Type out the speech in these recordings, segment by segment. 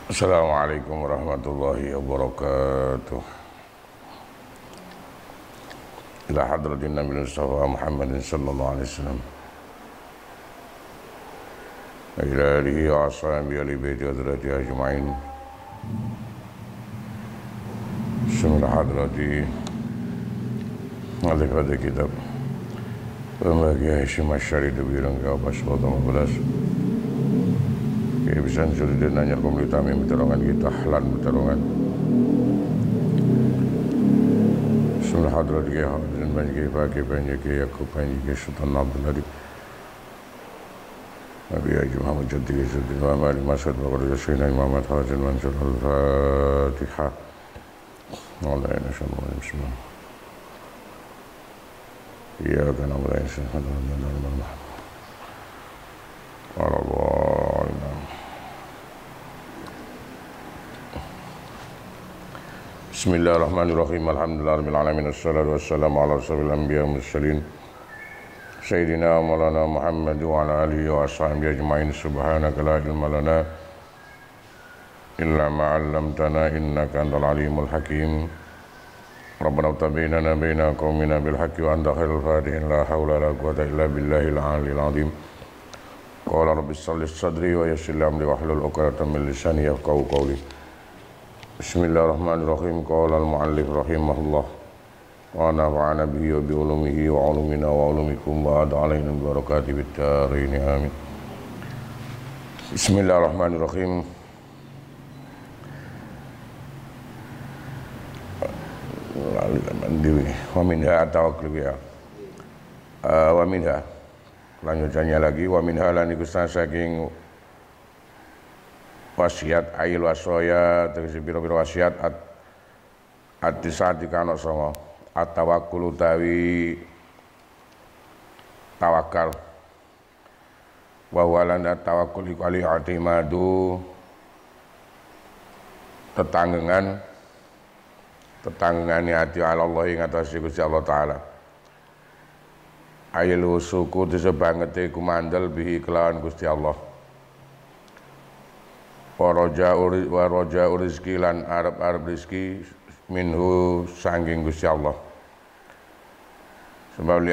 Assalamualaikum warahmatullahi wabarakatuh. Ila hadratin Nabi Mustafa Muhammadin sallallahu alaihi wasallam. Ila alihi wa ashabihi ali baiti hadrati ajma'in. Bismillah hadrati Al-Fatihah kitab. Pembagian Hashim Asy'ari Dubirang ke pasal 15. Kebiasaan sudah nanya komunitas yang berterungan kita halan berterungan. Bismillah hadrat ke hadirin banyak pakai banyak Yakub banyak Sultan Abdul Hadi. Nabi Haji Muhammad Jaddi Sultan Muhammad Masud Baqarul Sayyidina Muhammad Hazin Mansur Al-Fatihah. Allah ya nasallahu bismillah. Ya kana wa insyaallah. Allah. Bismillahirrahmanirrahim. Alhamdulillahirabbil alamin. Wassalatu wassalamu ala asyrofil anbiya'i wal mursalin. Sayyidina Maulana Muhammad wa ala alihi wa ashabihi ajma'in. Subhanaka la ilma lana illa ma 'allamtana innaka antal alimul hakim. Rabbana tabayyana baina qaumina bil haqqi wa anta khairul fatihin. La haula la quwwata illa billahil 'aliyyil 'azim. Qala rabbi shrah li sadri wa yassir li amri wahlul 'uqdatam min lisani yafqahu qawli. Bismillahirrahmanirrahim. Qala al-mu'allif rahimahullah wa nafa'ana bihi wa bi ulumihi wa ulumina wa ulumikum wa ad'alaina bi barakati bid darain amin. Bismillahirrahmanirrahim. Wa minha tawakkul ya. Wa minha lanjutannya lagi wa minha lan iku saking wasiat ail wasaya tegese pira-pira wasiat at-tisati kana sanga at-tawakkul utawi tawakal wa walan tawakkul iku al-i'timadu tetanggengane ati Allah ing atase Gusti Allah taala ail suku disebangete kumandel bihi kelawan Gusti Allah wa raja rizki lan arab rizki minhu sanging Gusti Allah. Sebab li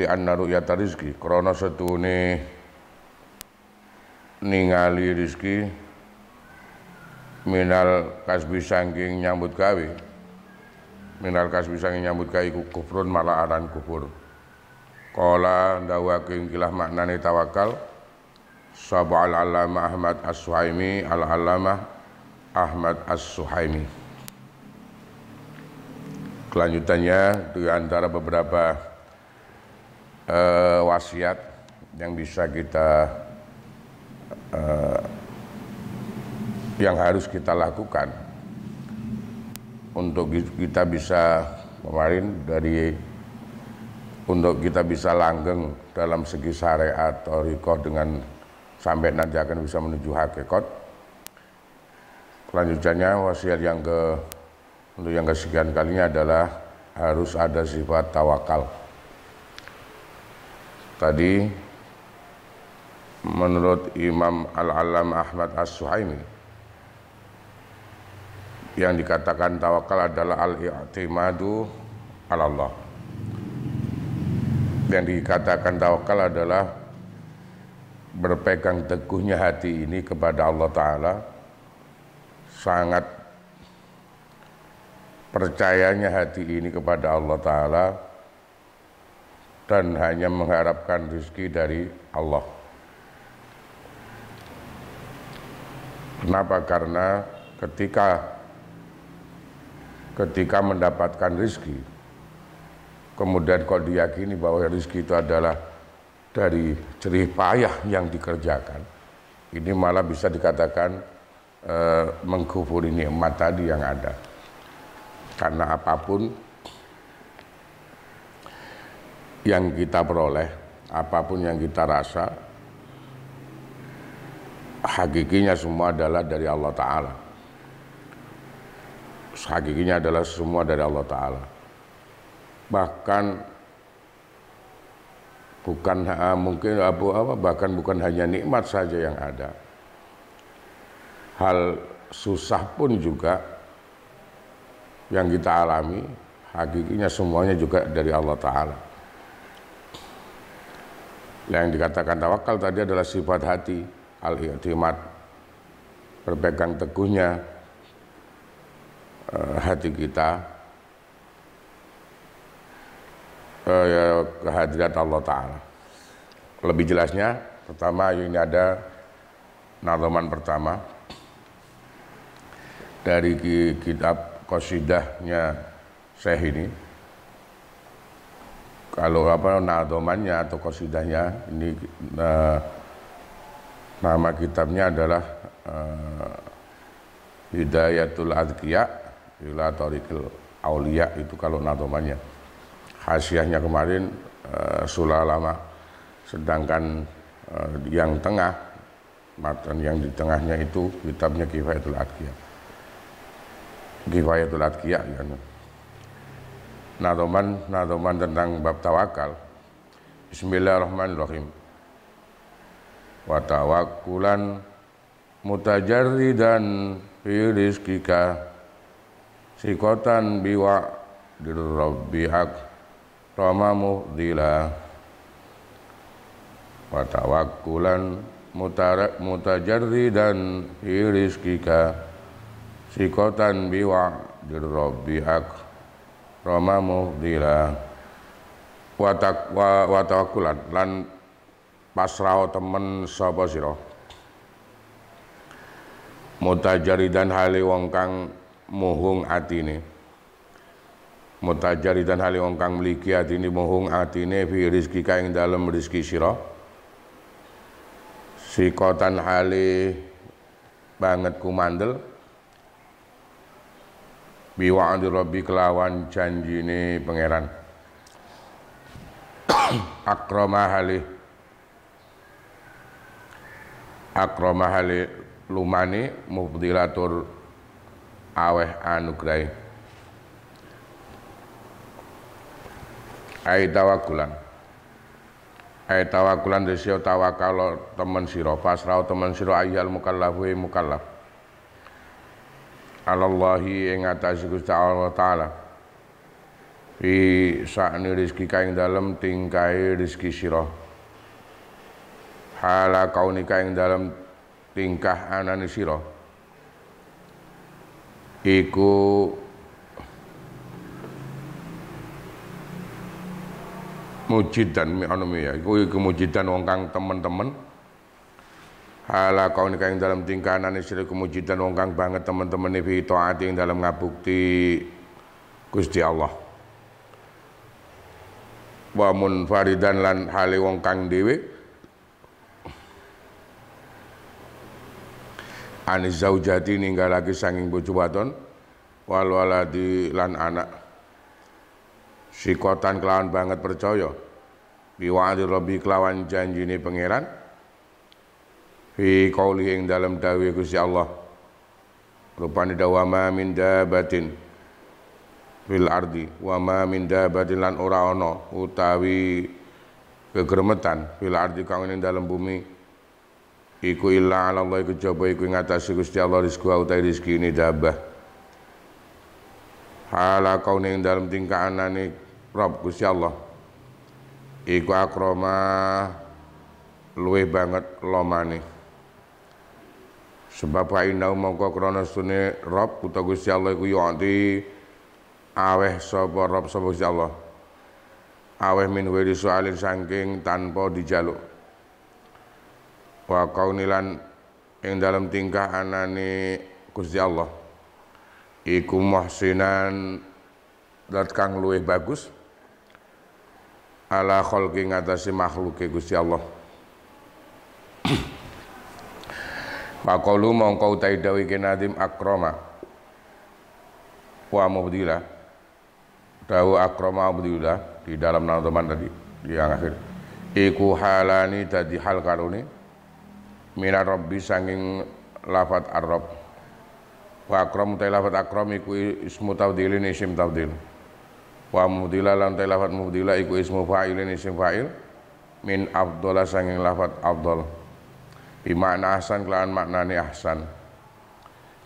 anna ru'yata rizki krana setune ningali rizki minal kasbi sanging nyambut gawe iku kufrun malah aran kufur. Qala ndawake kilah maknane tawakal Saba al-allamah Ahmad As-Suhaimi al-allamah Ahmad As-Suhaimi. Kelanjutannya di antara beberapa wasiat yang bisa kita yang harus kita lakukan untuk kita bisa untuk kita bisa langgeng dalam segi syariat thariqah dengan sampai nanti akan bisa menuju hakikat. Selanjutnya wasiat untuk yang kesekian kalinya adalah harus ada sifat tawakal. Tadi menurut Imam Al-Allamah Ahmad As-Suhaimi yang dikatakan tawakal adalah al-i'timadu 'ala Allah. Yang dikatakan tawakal adalah berpegang teguhnya hati ini kepada Allah Ta'ala, sangat percayanya hati ini kepada Allah Ta'ala dan hanya mengharapkan rezeki dari Allah. Kenapa? Karena ketika mendapatkan rezeki kemudian kau diyakini bahwa rezeki itu adalah dari jerih payah yang dikerjakan, ini malah bisa dikatakan mengkufuri nikmat tadi yang ada. Karena apapun yang kita peroleh, apapun yang kita rasa, hakikinya semua adalah dari Allah Ta'ala. Hakikinya adalah semua dari Allah Ta'ala. Bahkan bahkan bukan hanya nikmat saja yang ada, hal susah pun juga yang kita alami hakikinya semuanya juga dari Allah Ta'ala. Yang dikatakan tawakal tadi adalah sifat hati, al-i'timad, berpegang teguhnya hati kita kehadirat Allah Ta'ala. Lebih jelasnya, pertama ini ada nadhaman pertama dari kitab qasidahnya Syekh ini. Kalau nadhamannya atau qasidahnya ini nama kitabnya adalah Hidayatul Adqiya ila Thariqil Auliya, itu kalau nadhamannya. Hasyiahnya kemarin Sulalama, sedangkan yang tengah, matan yang di tengahnya itu kitabnya Kifayatul Adqiya. Kifayatul Adqiya ya. Nadhaman tentang bab tawakal. Bismillahirrahmanirrahim. Wa tawakkulan mutajarridan fi rizqika sikotan biwa dirabbiak rama muhdila. Wa tawakkulan mutajarridan fi rizqika sikotan biwa dirabbiak rama muhdila. Wa tawakkulan lan pasrah temen sapa sira mutajaridan hale wong kang muhung atine. Mutajaridan hale wong kang mligi atine muhung atine fi rizki ka ing dalem rezeki sira sikotan hale banget kumandel biwa'di rabbi kelawan janjine pangeran. akrama hali lumani mubdilatur aweh anugrahi. Ai tawakulan desio tawakal temen sira pasrah temen sira ayyal mukallafu mukallaf alallahi ing atase Gusti Allah Ta'ala fi sa'ni rizki ka ing dalem tingkahe rezeki sira hala kaunika ing dalem tingkah anane sira iku mujidan iku mujidan wong kang temen-temen. Hala kaunika ing dalem tingkah anane sira kemujidan wong kang banget temen-temene fi taati ing dalem ngabukti Gusti Allah. Wa munfaridan lan hale wong kang dhewe anis zaujati ninggalake sanging bojo wadon wal waladi lan anak sikotan kelawan banget percaya biwa'di rabbi kelawan janjine pangeran fi qauli ing dalam dawuh Gusti Allah rupane dawa ma min dabatin fil ardi wa ma min dabatin lan ora ana utawi gegremetan fil ardi kang ing dalam bumi iku illa ala Allah kejaba iku ing atase Gusti Allah rizku utawi rezeki ini dabah hala kaune ing dalam tingkah anane Rabb Gusti Allah iku akrama luwih banget lomane sebab inau mongko krana stune Rabb utawa Gusti Allah iku yati aweh sapa Rabb sapa Gusti Allah aweh min wiri soalin saking tanpa dijaluk wa kaunilan ing dalam tingkah anane Gusti Allah iku muhsinan dat kang luwih bagus ala khalqi ngatasi makhluke Gusti Allah. Maqalu mongko utahe dawuh iki nadim akrama wa mubdila. Dawuh akrama mubdila di dalam nadhaman tadi di yang akhir. Iku halani dadi hal karone minar rabbi sanging lafat ar-rabb. Wa akram ta lafat akram iku ismu tafdilin isim tafdil. Wa mubdila lan ta lafat mubdila iku ismu fa'ilin isim fa'il min afdhala sanging lafat afdhal. Bi makna ahsan kelawan maknane ahsan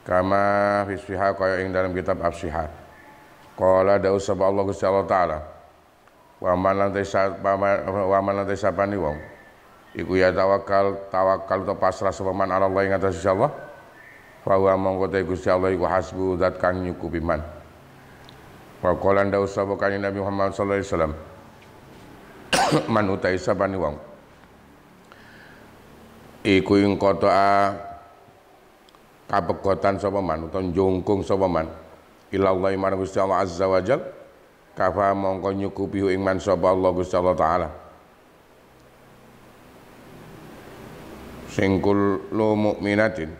kama fi Shihah kaya ing dalam kitab As-Shihah. Qala dawu sapa Allah Gusti Allah taala wa man lantai sapani wong iku ya tawakal to pasrah sapa man ala Allah ing atas Allah fa wa mongko te Gusti Allah iku hasbu zat kang nyukupi man. Wa qala dawu sapa kanjeng Nabi Muhammad sallallahu alaihi wasallam man utai sapani wong iku ing qata'a kapegotan sapa man utawa njungkung sapa man ilallahi marang Gusti Allah azza wa jal kafa mongko nyukupi ing man sapa Allah Gusti Allah taala sing kullu mukminatin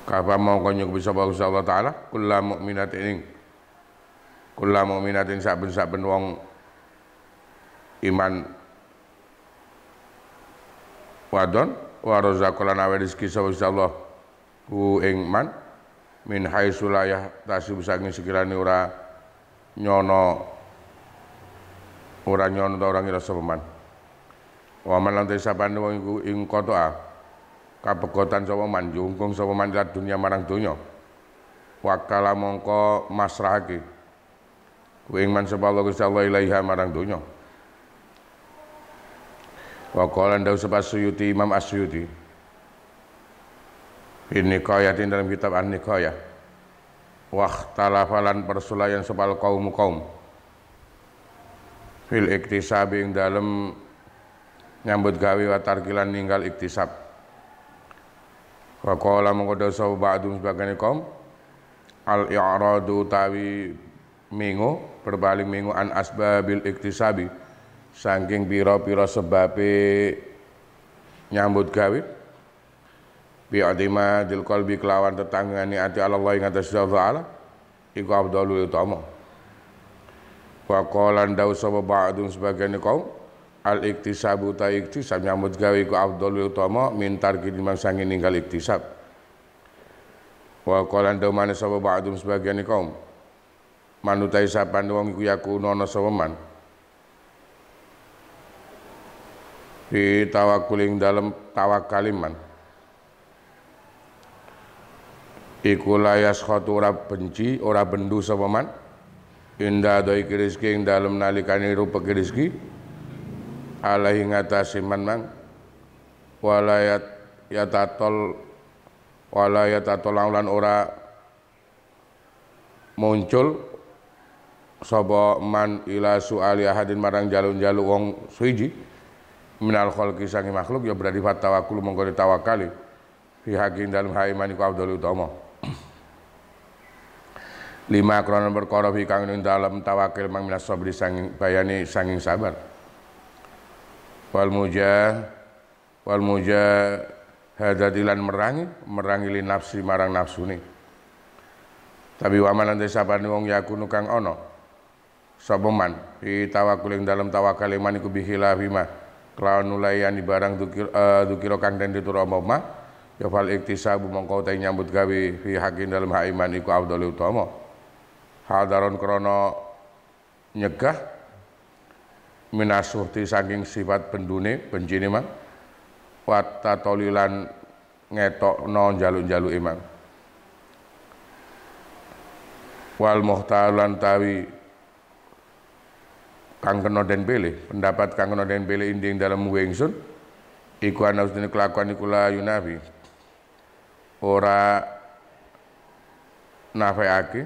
kafa mongko nyukupi sapa Gusti Allah taala kullu mukminatin saben-saben wong iman wadon wa razaqalan awe rezeki sapa Allah hu ing man min haitsu la yahtasib saking sekirane ora nyono ta ora ngira sapa man wa man lan sapane wong iku ing qata'a kapegotan sapa man jungkung sapa man lat dunya marang donya wakala mongko masrahake ku ing man sapa Allah Gusti Allah ilaiha marang donya. Wa qala ndaw sapa Suyuti Imam As-Suyuti ini kayatin dalam kitab An-Nikayah wa ikhtalafalan persulayan sepal kaum fil iktisab ing dalem nyambut gawe wa tarkilan ninggal iktisab. Wa qala mongko daw sapa ba'dum sebagane kaum al-i'radu tawi mingu berbalik mingu an asbabil iktisabi saking pira-pira sebabe nyambut gawe bi'adima dil qalbi kelawan tetanggane ati Allah ing atas Allah taala iku afdalul utama wa qala ndaw sapa ba'dun sebagian kaum al iktisabu ta iktisab nyambut gawe iku afdalul utama min tarki limang sange ninggal iktisab wa qala ndaw maneh sapa ba'dun sebagian kaum manutai sapan wong iku yakunono sapa man fi tawakuling dalam tawakaliman iku layas khotu ora benci ora bendu sapa man inda doi rezeki ing dalem nalikane rupa rezeki alaihi ngatasi man mang walayat yatatol lan ora muncul sapa man ila suali ahadin marang jalu-jalu wong suiji minal khalqi sangi makhluk ya berarti tawakkul mongko ditawakali fi haqqin dalem haiman iku afdhalul utama lima krono perkara fi kang ing dalem tawakal mang minas sabri sanging bayani sanging sabar wal hadadilan merangi li nafsi marang nafsune tapi waman lan sapane wong yakunu kang ana sapa man fi tawakkul ing dalem tawakal man iku bi khilafima kelawan nulayani barang dukira kang den ditur apa ya fal iktisabu mongko ta nyambut gawe fi haqqin dalem hak iman iku afdhalul utama hadaron krana nyegah minasuhti saking sifat pendune bencine mang wata tolilan ngetokno njaluk-njaluk imang wal muhtalan tawi kang kena den pilih pendapat kang kena den pilih inding dalam wingsun iku ana usine kelakuan iku la yunafi ora nafeake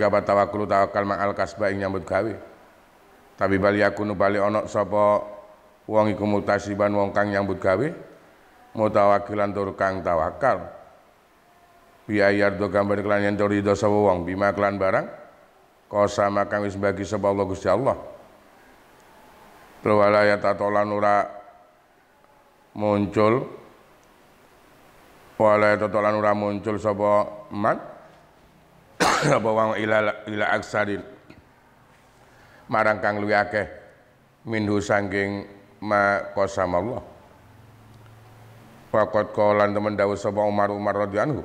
apa tawakkul tawakal mang al kasba ing nyambut gawe tapi bali yakunu bali ana sapa wong iku mutasiban wong kang nyambut gawe mutawakkilan tur kang tawakal biayar do gambar kelan yen ridho sapa wong bima kelan barang kosama kang wis bagi sapa Allah Gusti Allah walaya tatolan ora muncul sapa man apa wong ila aksarin marang kang luwih akeh minhu saking ma kosama Allah waqat qalan temen dawuh sapa Umar radhiyallahu anhu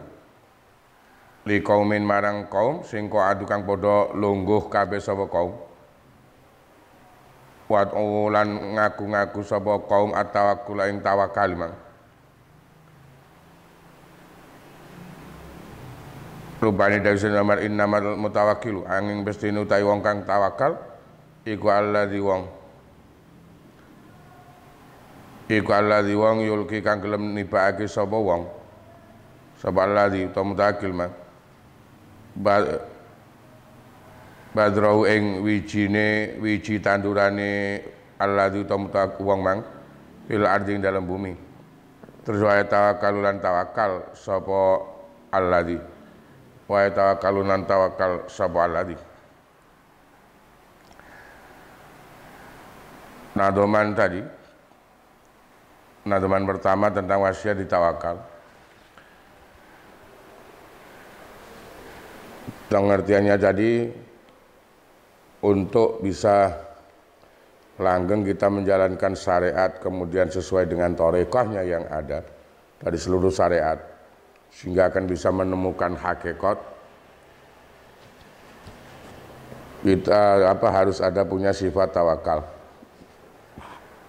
li kaumin marang kaum sing adu kang padha lungguh kabeh sapa kaum wa lan ngaku-ngaku sapa kaum at-tawakkul ing tawakal mang rubane dawuh nomor innamal mutawakkilu angin bestine utawi wong kang tawakal iku alladzi wong yulki kang gelem nibakake sapa wong sapa alladzi utawa mutawakkil mang badrahu ing wiji tandurane alladzi utawa wong mang fil ardi dalam bumi terus wae tawakkalulan tawakal sapa alladzi wa tawakkalunan tawakal sapa alladzi nadoman pertama tentang wasiat ditawakal. Pengertiannya tadi untuk bisa langgeng kita menjalankan syariat kemudian sesuai dengan thariqahnya yang ada dari seluruh syariat sehingga akan bisa menemukan hakikat kita harus ada punya sifat tawakal.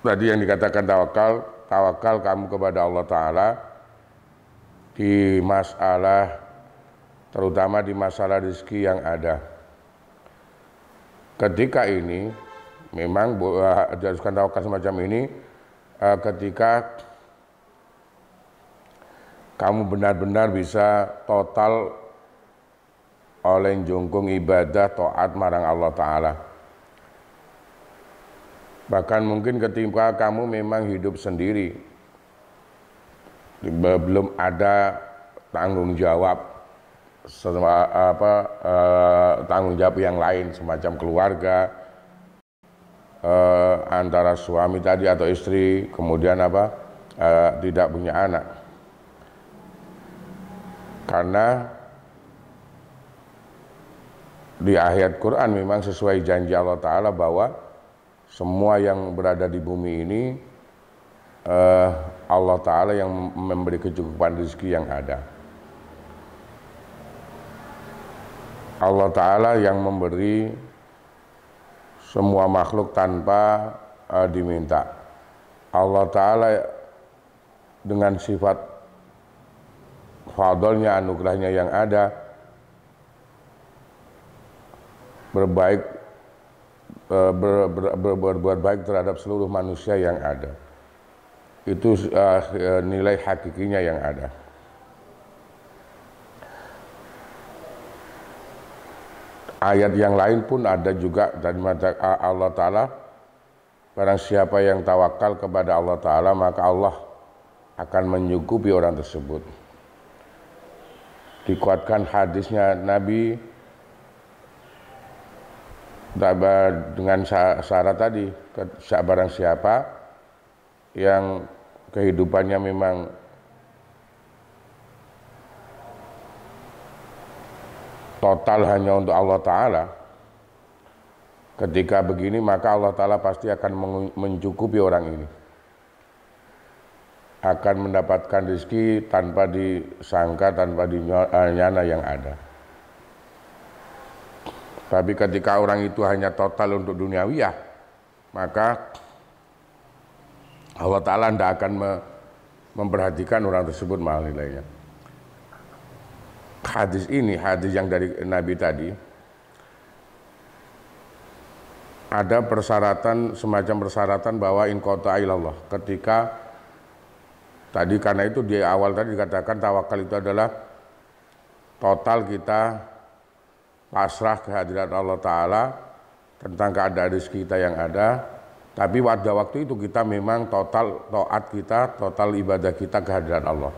Tadi yang dikatakan tawakal kamu kepada Allah Ta'ala di masalah, terutama di masalah rezeki yang ada. Ketika ini memang diharuskan tawakal semacam ini ketika kamu benar-benar bisa total oleh jungkung ibadah taat marang Allah Ta'ala. Bahkan mungkin ketika kamu memang hidup sendiri, belum ada tanggung jawab, tanggung jawab yang lain semacam keluarga, antara suami tadi atau istri, kemudian tidak punya anak. Karena di ayat Quran memang sesuai janji Allah Ta'ala bahwa semua yang berada di bumi ini Allah Ta'ala yang memberi kecukupan rezeki yang ada. Allah Ta'ala yang memberi semua makhluk tanpa diminta. Allah Ta'ala dengan sifat fadlnya, anugerahnya yang ada, berbuat baik terhadap seluruh manusia yang ada. Itu nilai hakikinya yang ada. Ayat yang lain pun ada juga dari Allah Ta'ala, barang siapa yang tawakal kepada Allah Ta'ala maka Allah akan menyukupi orang tersebut. Dikuatkan hadisnya Nabi dengan syarat tadi, barang siapa yang kehidupannya memang total hanya untuk Allah Ta'ala, ketika begini maka Allah Ta'ala pasti akan mencukupi orang ini, akan mendapatkan rezeki tanpa disangka, tanpa dinyana yang ada. Tapi ketika orang itu hanya total untuk duniawiyah, maka Allah Ta'ala tidak akan memperhatikan orang tersebut mahal nilainya. Hadis ini, hadis yang dari Nabi tadi, ada persyaratan, semacam persyaratan bahwa in qata ilallah. Ketika tadi, karena itu di awal tadi dikatakan tawakal itu adalah total kita pasrah kehadirat Allah Ta'ala tentang keadaan rezeki kita yang ada, tapi pada waktu itu kita memang total taat kita, total ibadah kita kehadirat Allah.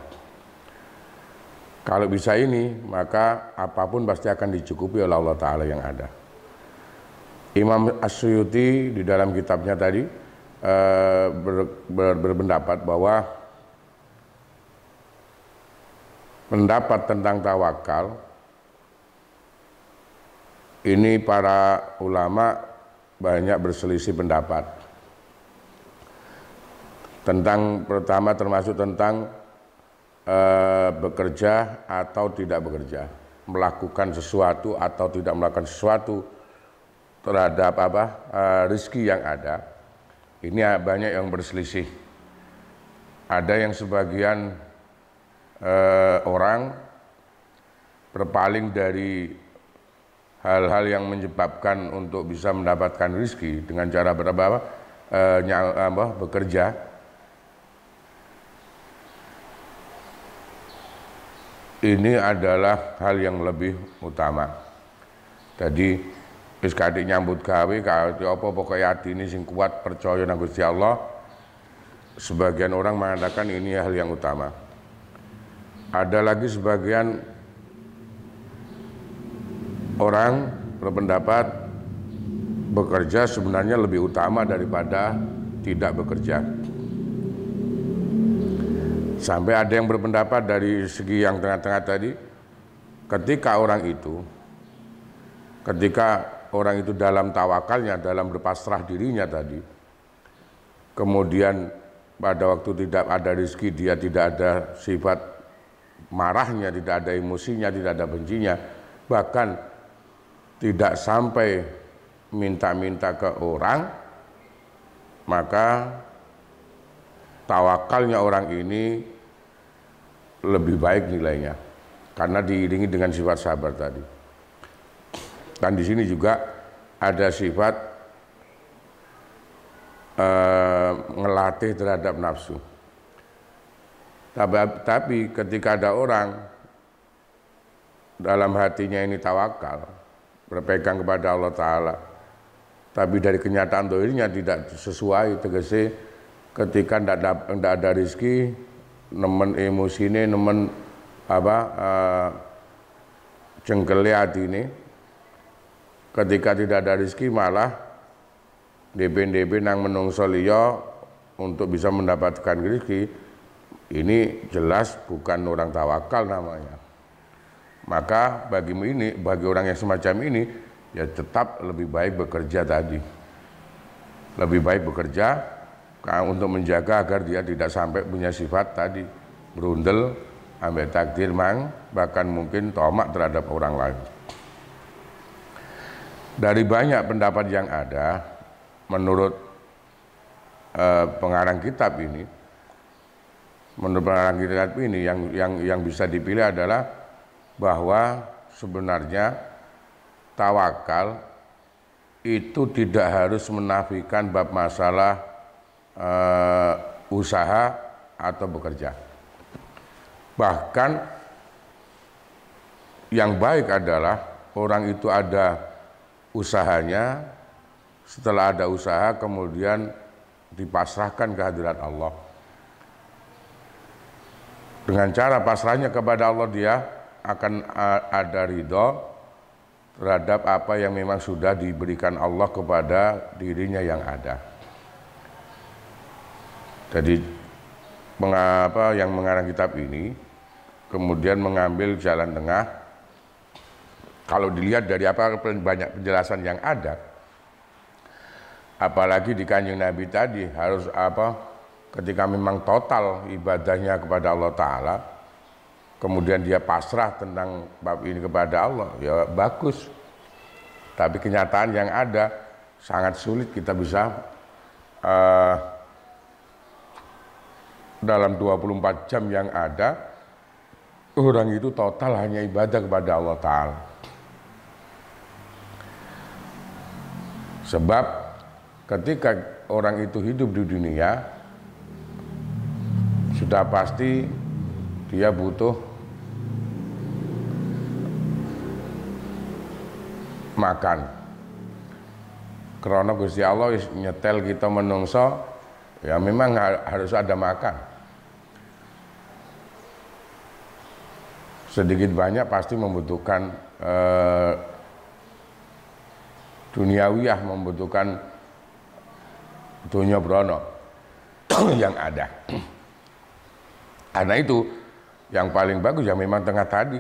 Kalau bisa ini, maka apapun pasti akan dicukupi oleh Allah Ta'ala yang ada. Imam As-Suyuti di dalam kitabnya tadi berpendapat bahwa pendapat tentang tawakal ini para ulama banyak berselisih pendapat tentang, pertama termasuk tentang bekerja atau tidak bekerja. melakukan sesuatu atau tidak melakukan sesuatu terhadap rezeki yang ada. Ini banyak yang berselisih. Ada yang sebagian orang berpaling dari hal-hal yang menyebabkan untuk bisa mendapatkan rezeki dengan cara bekerja. Ini adalah hal yang lebih utama. Jadi wis kadek nyambut gawe apa pokoke atine sing kuat percaya nang Gusti Allah. Sebagian orang mengatakan ini hal yang utama. Ada lagi sebagian orang berpendapat bekerja sebenarnya lebih utama daripada tidak bekerja. Sampai ada yang berpendapat dari segi yang tengah-tengah tadi, ketika orang itu dalam tawakalnya, dalam berpasrah dirinya tadi, kemudian pada waktu tidak ada rezeki, dia tidak ada sifat marahnya, tidak ada emosinya, tidak ada bencinya, bahkan tidak sampai minta-minta ke orang, maka tawakalnya orang ini lebih baik nilainya karena diiringi dengan sifat sabar tadi. Dan di sini juga ada sifat ngelatih terhadap nafsu. Tapi ketika ada orang dalam hatinya ini tawakal, berpegang kepada Allah Ta'ala, tapi dari kenyataan dohirnya tidak sesuai, tegese ketika tidak ada rezeki, nemen emosine, nemen jengkele atine, ketika tidak ada rezeki malah DP nang menungso liya untuk bisa mendapatkan rezeki, ini jelas bukan orang tawakal namanya. Maka bagi orang yang semacam ini ya tetap lebih baik bekerja tadi. Lebih baik bekerja untuk menjaga agar dia tidak sampai punya sifat tadi berundel, ambek takdir bahkan mungkin tomak terhadap orang lain. Dari banyak pendapat yang ada, menurut pengarang kitab ini, yang bisa dipilih adalah bahwa sebenarnya tawakal itu tidak harus menafikan bab masalah usaha atau bekerja. Bahkan yang baik adalah orang itu ada usahanya, setelah ada usaha kemudian dipasrahkan kehadirat Allah. Dengan cara pasrahnya kepada Allah, dia akan ada ridho terhadap apa yang memang sudah diberikan Allah kepada dirinya yang ada. Jadi mengapa yang mengarang kitab ini kemudian mengambil jalan tengah? Kalau dilihat dari banyak penjelasan yang ada, apalagi di Kanjeng Nabi tadi harus ketika memang total ibadahnya kepada Allah Ta'ala, kemudian dia pasrah tentang bab ini kepada Allah, ya bagus. Tapi kenyataan yang ada sangat sulit kita bisa dalam 24 jam yang ada, orang itu total hanya ibadah kepada Allah Ta'ala. Sebab ketika orang itu hidup di dunia, sudah pasti dia butuh makan. Karena Gusti Allah nyetel kita menungso, ya memang harus ada makan. Sedikit banyak pasti membutuhkan duniawiyah, membutuhkan dunia brono yang ada. Karena itu yang paling bagus ya memang tengah tadi,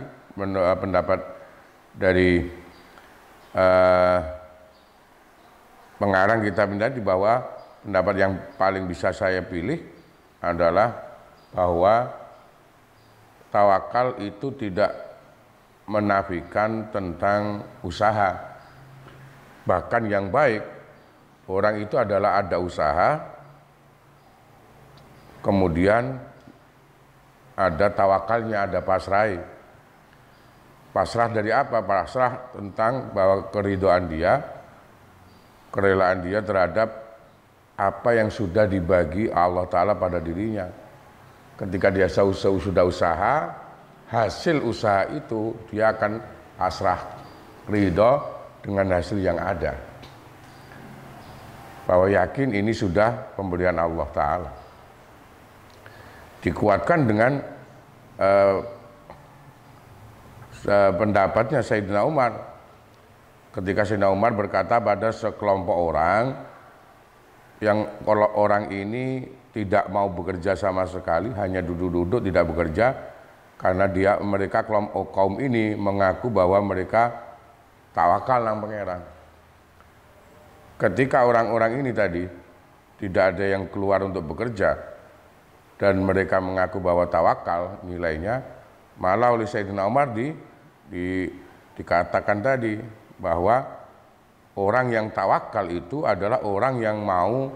pendapat dari pengarang kitab ini tadi, bahwa pendapat yang paling bisa saya pilih adalah bahwa tawakal itu tidak menafikan tentang usaha. Bahkan yang baik, orang itu adalah ada usaha, kemudian ada tawakalnya, ada pasrah. Pasrah dari apa? Pasrah tentang bahwa keridhaan dia, kerelaan dia terhadap apa yang sudah dibagi Allah Ta'ala pada dirinya. Ketika dia sudah usaha, hasil usaha itu dia akan pasrah, ridho dengan hasil yang ada. Bahwa yakin ini sudah pemberian Allah Ta'ala. Dikuatkan dengan pendapatnya Sayyidina Umar. Ketika Sayyidina Umar berkata pada sekelompok orang, yang kalau orang ini tidak mau bekerja sama sekali, hanya duduk-duduk tidak bekerja, karena mereka kaum ini mengaku bahwa mereka tawakal nang pangeran. Ketika orang-orang ini tadi tidak ada yang keluar untuk bekerja dan mereka mengaku bahwa tawakal nilainya, malah oleh Sayyidina Umar dikatakan tadi bahwa orang yang tawakal itu adalah orang yang mau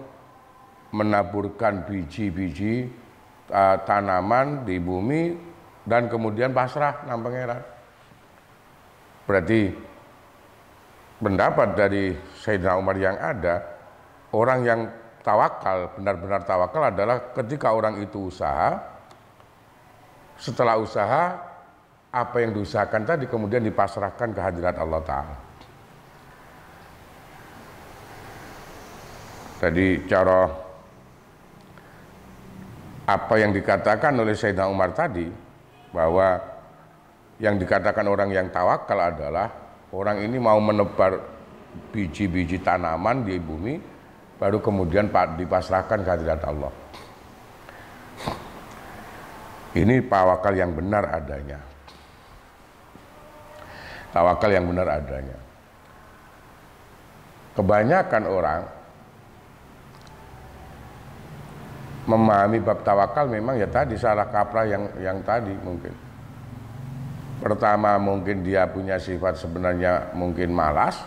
menaburkan biji-biji tanaman di bumi dan kemudian pasrah nang pangeran. Berarti pendapat dari Sayyidina Umar yang ada, orang yang tawakal, benar-benar tawakal adalah ketika orang itu usaha, setelah usaha apa yang diusahakan tadi kemudian dipasrahkan ke hadirat Allah Ta'ala. Jadi cara apa yang dikatakan oleh Sayyidina Umar tadi, bahwa yang dikatakan orang yang tawakal adalah orang ini mau menebar biji-biji tanaman di bumi, baru kemudian dipasrahkan ke hadirat Allah. Ini tawakal yang benar adanya. Tawakal yang benar adanya. Kebanyakan orang memahami bab tawakal memang ya tadi salah kaprah yang tadi mungkin. Pertama mungkin dia punya sifat sebenarnya mungkin malas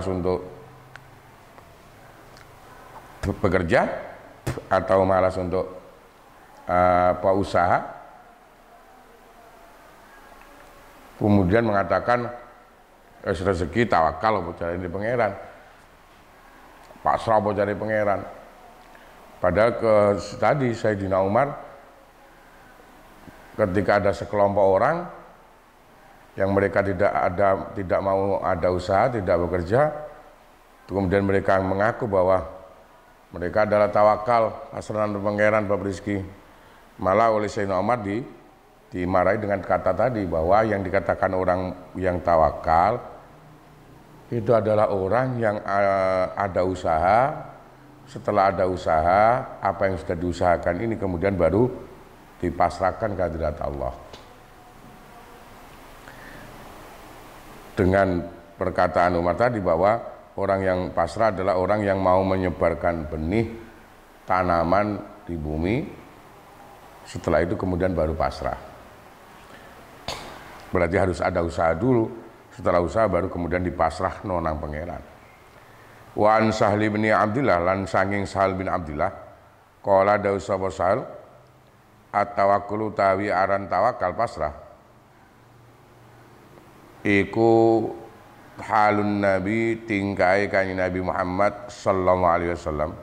untuk bekerja atau malas untuk usaha, kemudian mengatakan rezeki tawakal apa cari di pangeran, pasrah apa cari pangeran. Padahal tadi Sayyidina Umar ketika ada sekelompok orang yang mereka tidak mau ada usaha, tidak bekerja, kemudian mereka mengaku bahwa mereka adalah tawakal, pasrah nang pangeran bab rezeki. Malah oleh Sayyidina Umar dimarahi dengan kata tadi bahwa yang dikatakan orang yang tawakal itu adalah orang yang ada usaha. Setelah ada usaha, apa yang sudah diusahakan ini kemudian baru dipasrahkan ke hadirat Allah. Dengan perkataan Umar tadi bahwa orang yang pasrah adalah orang yang mau menyebarkan benih tanaman di bumi, setelah itu kemudian baru pasrah. Berarti harus ada usaha dulu, setelah usaha baru kemudian dipasrah nonang pangeran. Wa an Sahal bin Abdillah lan sanging Sahal bin Abdillah qala dawu sapa Sahal at-tawakkulu tawi aran tawakal pasrah iku halun nabi tingkai kanjeng Nabi Muhammad sallallahu alaihi wasallam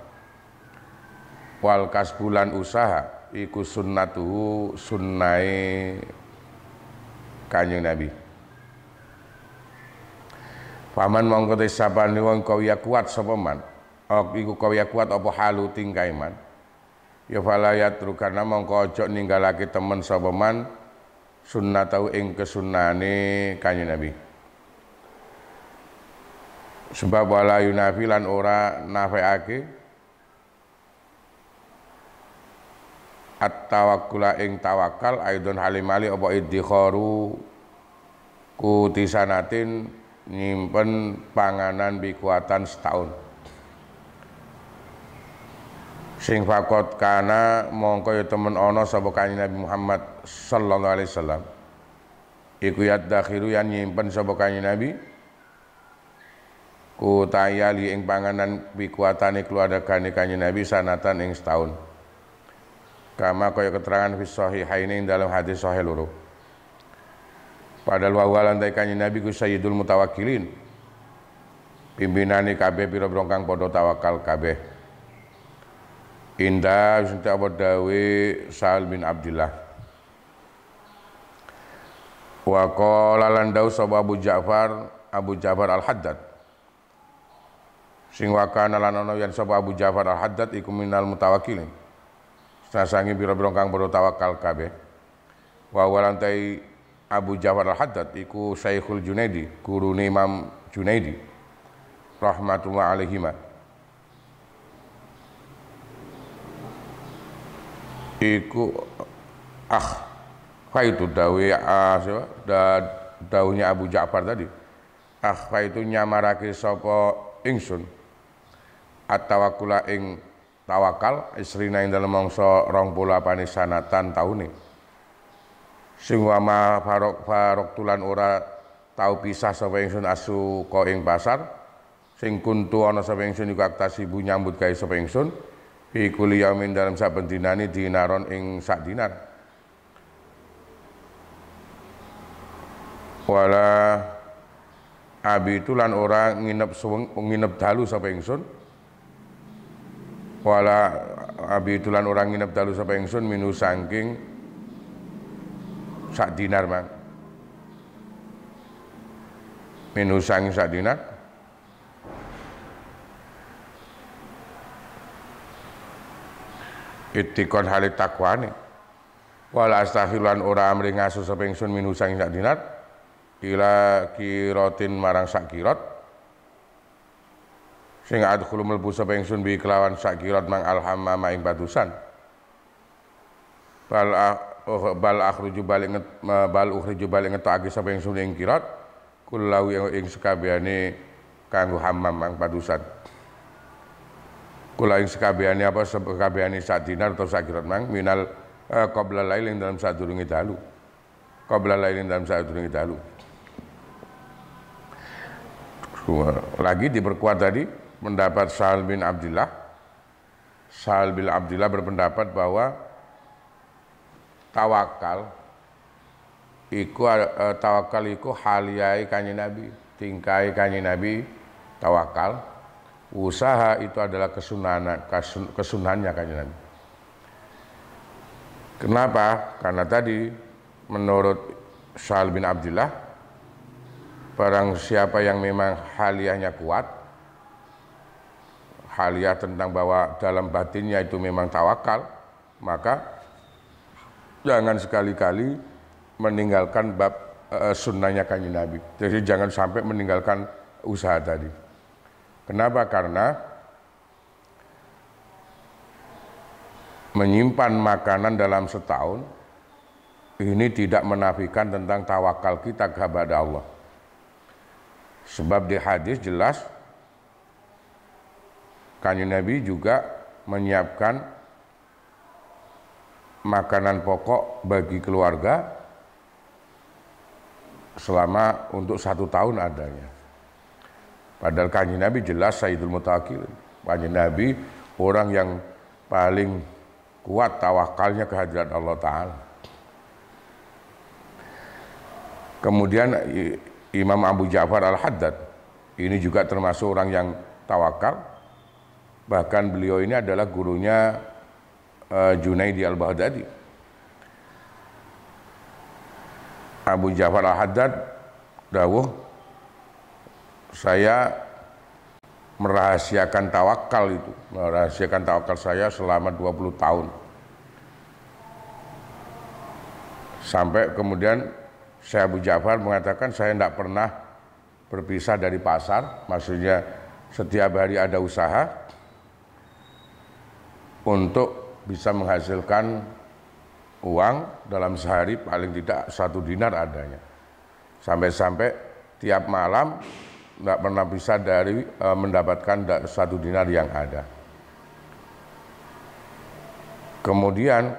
wal kasbulan usaha iku sunnatuhu sunnai kanjeng Nabi. Paman mongko te sapane wong kaya kuat sapa man. Iku kaya kuat apa halu tingkai man. Ya falayat rukana mongko aja ninggalake temen sapa man sunnatau ing kesunnahane kanjeng Nabi. Sebab wala yunafi lan ora nafeake at-tawakkula ing tawakal aidon halimali apa idikharu kutisanatin nyimpen panganan bikuatan setahun. Sing fakot kana mongko ya temen ana sapa kanjeng Nabi Muhammad sallallahu alaihi wasallam iku yadakhiru yang nyimpen sapa Kanjeng Nabi ku tayali ing panganan pikuatane keluargane Kanjeng Nabi sanatan ing setahun. Kama kaya keterangan fi sahihaini dalam hadis sahih loro. Padahal wa lan Kanjeng Nabi ku sayyidul mutawakkilin. Pimpinane kabeh pira-pira kang padha tawakal kabeh. Indah sinta Abu Dawe Sa'al bin Abdullah. Wa qala lan dawu sapa Abu Ja'far Al-Haddad. Sing wakana lan ana yen sapa Abu Ja'far Al-Haddad iku minal mutawakkilin. Sasangi pira-pira kang padha tawakal kabeh. Wa walantai Abu Ja'far Al-Haddad iku Syekhul Junaidi, gurune Imam Junaidi rahmatullah alaihima. Iku itu dawuhnya Abu Ja'far tadi. Itu nyamarake sapa ingsun at-tawakkula ing tawakal isrina ing dalem mangsa 28 sanatan taune. Sing wa ma farok tulan ora tau pisah sapa ingsun asu ka ing pasar. Sing kuntu ana sapa ingsun iku aktasibu nyambut gawe sapa ingsun fi kulli yaumin dalam saben dinane dinaron ing sak dinar. Wala abi tulan ora nginep dalu sapa ingsun. Wala abi tulan ora nginep dalu sapa ingsun minu saking sak dinar mang. Minu saking sak dinar. Itikon halit takwane. Wala astaghirulan ora amri ngaso sapa ingsun minu saking sak dinar. Ila kirotin marang sak kirot sing adkhulu mlebu sapa ingsun bi kelawan sak kirot mang alhamama ing badusan bal ukhriju bal ngetokake sapa ingsun ing kirot kullahu ing sekabehane kanggo hammam mang badusan kula ing sekabehane apa sekabehane sak dinar atau sak kirot mang minal qabla lailin dalam sadurunge dalu Lagi diperkuat tadi pendapat Sa'al bin Abdullah. Sa'al bin Abdullah berpendapat bahwa tawakal iku haliyai Kanjeng Nabi, tingkai Kanjeng Nabi tawakal. Usaha itu adalah kesunannya Kanjeng Nabi. Kenapa? Karena tadi menurut Sa'al bin Abdullah, barang siapa yang memang haliyahnya kuat, haliyah tentang bahwa dalam batinnya itu memang tawakal, maka jangan sekali-kali meninggalkan bab sunnahnya Kanjeng Nabi. Jadi jangan sampai meninggalkan usaha tadi. Kenapa? Karena menyimpan makanan dalam setahun ini tidak menafikan tentang tawakal kita kepada Allah. Sebab di hadis jelas Kanjeng Nabi juga menyiapkan makanan pokok bagi keluarga selama untuk 1 tahun adanya. Padahal Kanjeng Nabi jelas Sayyidul Mutawakkilin. Kanjeng Nabi orang yang paling kuat tawakalnya kehadirat Allah Ta'ala. Kemudian Imam Abu Ja'far Al-Haddad ini juga termasuk orang yang tawakal. Bahkan beliau ini adalah gurunya Junaidi Al-Baghdadi. Abu Ja'far Al-Haddad dawuh, saya merahasiakan tawakal saya selama 20 tahun. Sampai kemudian Syekh Abu Ja'far mengatakan saya tidak pernah berpisah dari pasar, maksudnya setiap hari ada usaha untuk bisa menghasilkan uang dalam sehari paling tidak 1 dinar adanya. Sampai-sampai tiap malam tidak pernah bisa dari mendapatkan 1 dinar yang ada. Kemudian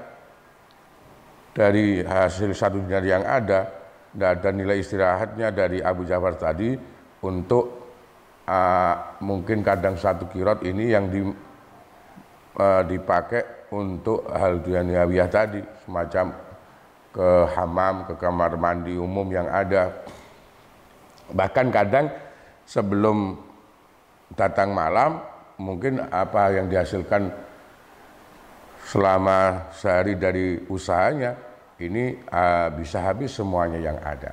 dari hasil 1 dinar yang ada, tidak ada nilai istirahatnya dari Abu Ja'far tadi untuk mungkin kadang satu qiraat ini yang dipakai untuk hal duniawiyah tadi, semacam ke hammam, ke kamar mandi umum yang ada. Bahkan kadang sebelum datang malam, mungkin apa yang dihasilkan selama sehari dari usahanya ini bisa habis semuanya yang ada.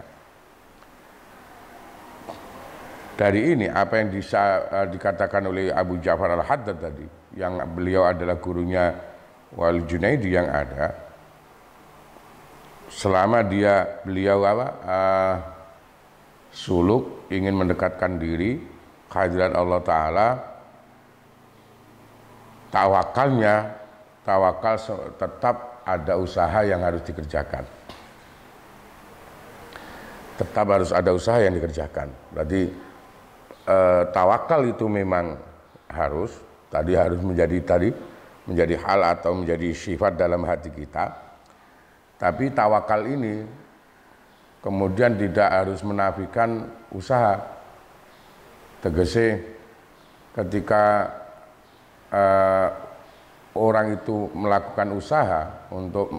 Dari ini apa yang dikatakan oleh Abu Ja'far al-Haddad tadi, yang beliau adalah gurunya Wali Junaidi yang ada, selama beliau suluk ingin mendekatkan diri kehadiran Allah Ta'ala, tawakal tetap ada usaha yang harus dikerjakan. Tetap harus ada usaha yang dikerjakan. Berarti tawakal itu memang harus menjadi hal atau menjadi sifat dalam hati kita. Tapi tawakal ini kemudian tidak harus menafikan usaha. Tegese ketika orang itu melakukan usaha untuk